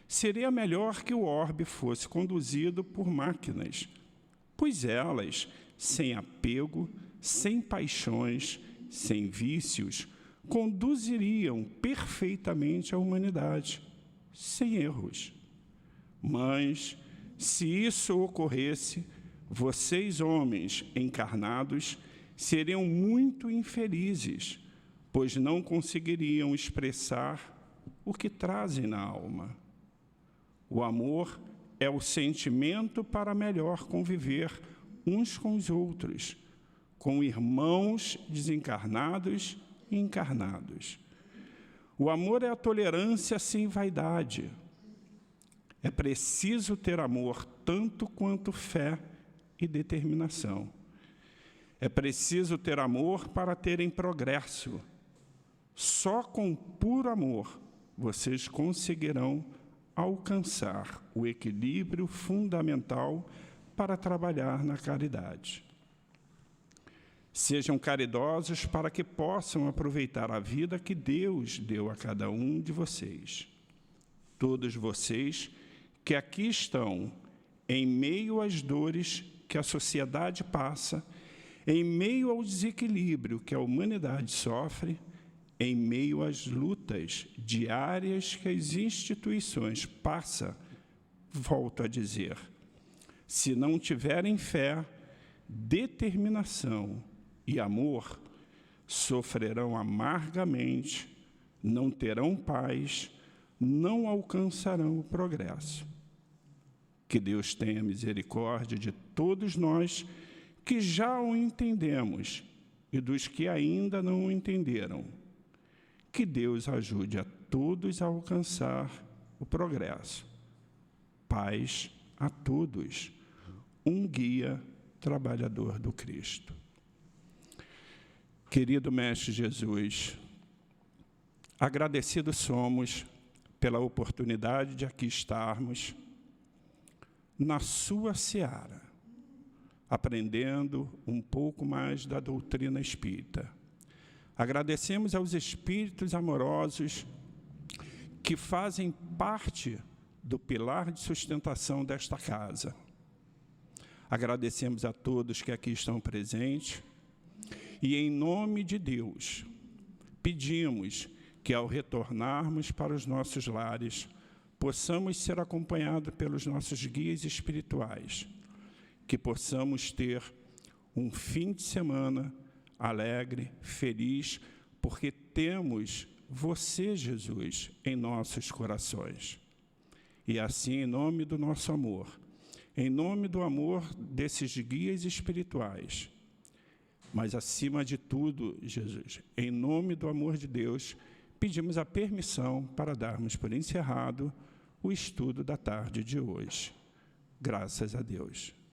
seria melhor que o orbe fosse conduzido por máquinas, pois elas, sem apego, sem paixões, sem vícios, conduziriam perfeitamente a humanidade, sem erros. Mas, se isso ocorresse, vocês, homens encarnados, seriam muito infelizes, pois não conseguiriam expressar o que trazem na alma. O amor é o sentimento para melhor conviver uns com os outros, com irmãos desencarnados e encarnados. O amor é a tolerância sem vaidade. É preciso ter amor tanto quanto fé e determinação. É preciso ter amor para terem progresso. Só com puro amor vocês conseguirão alcançar o equilíbrio fundamental para trabalhar na caridade. Sejam caridosos para que possam aproveitar a vida que Deus deu a cada um de vocês. Todos vocês que aqui estão, em meio às dores que a sociedade passa, em meio ao desequilíbrio que a humanidade sofre, em meio às lutas diárias que as instituições passam, volto a dizer, se não tiverem fé, determinação e amor, sofrerão amargamente, não terão paz, não alcançarão o progresso. Que Deus tenha misericórdia de todos nós que já o entendemos e dos que ainda não o entenderam. Que Deus ajude a todos a alcançar o progresso. Paz a todos. Um guia trabalhador do Cristo. Querido Mestre Jesus, agradecidos somos pela oportunidade de aqui estarmos na sua seara, aprendendo um pouco mais da doutrina espírita. Agradecemos aos espíritos amorosos que fazem parte do pilar de sustentação desta casa. Agradecemos a todos que aqui estão presentes e, em nome de Deus, pedimos que, ao retornarmos para os nossos lares, possamos ser acompanhados pelos nossos guias espirituais, que possamos ter um fim de semana alegre, feliz, porque temos você, Jesus, em nossos corações. E assim, em nome do nosso amor, em nome do amor desses guias espirituais, mas, acima de tudo, Jesus, em nome do amor de Deus, pedimos a permissão para darmos por encerrado o estudo da tarde de hoje. Graças a Deus.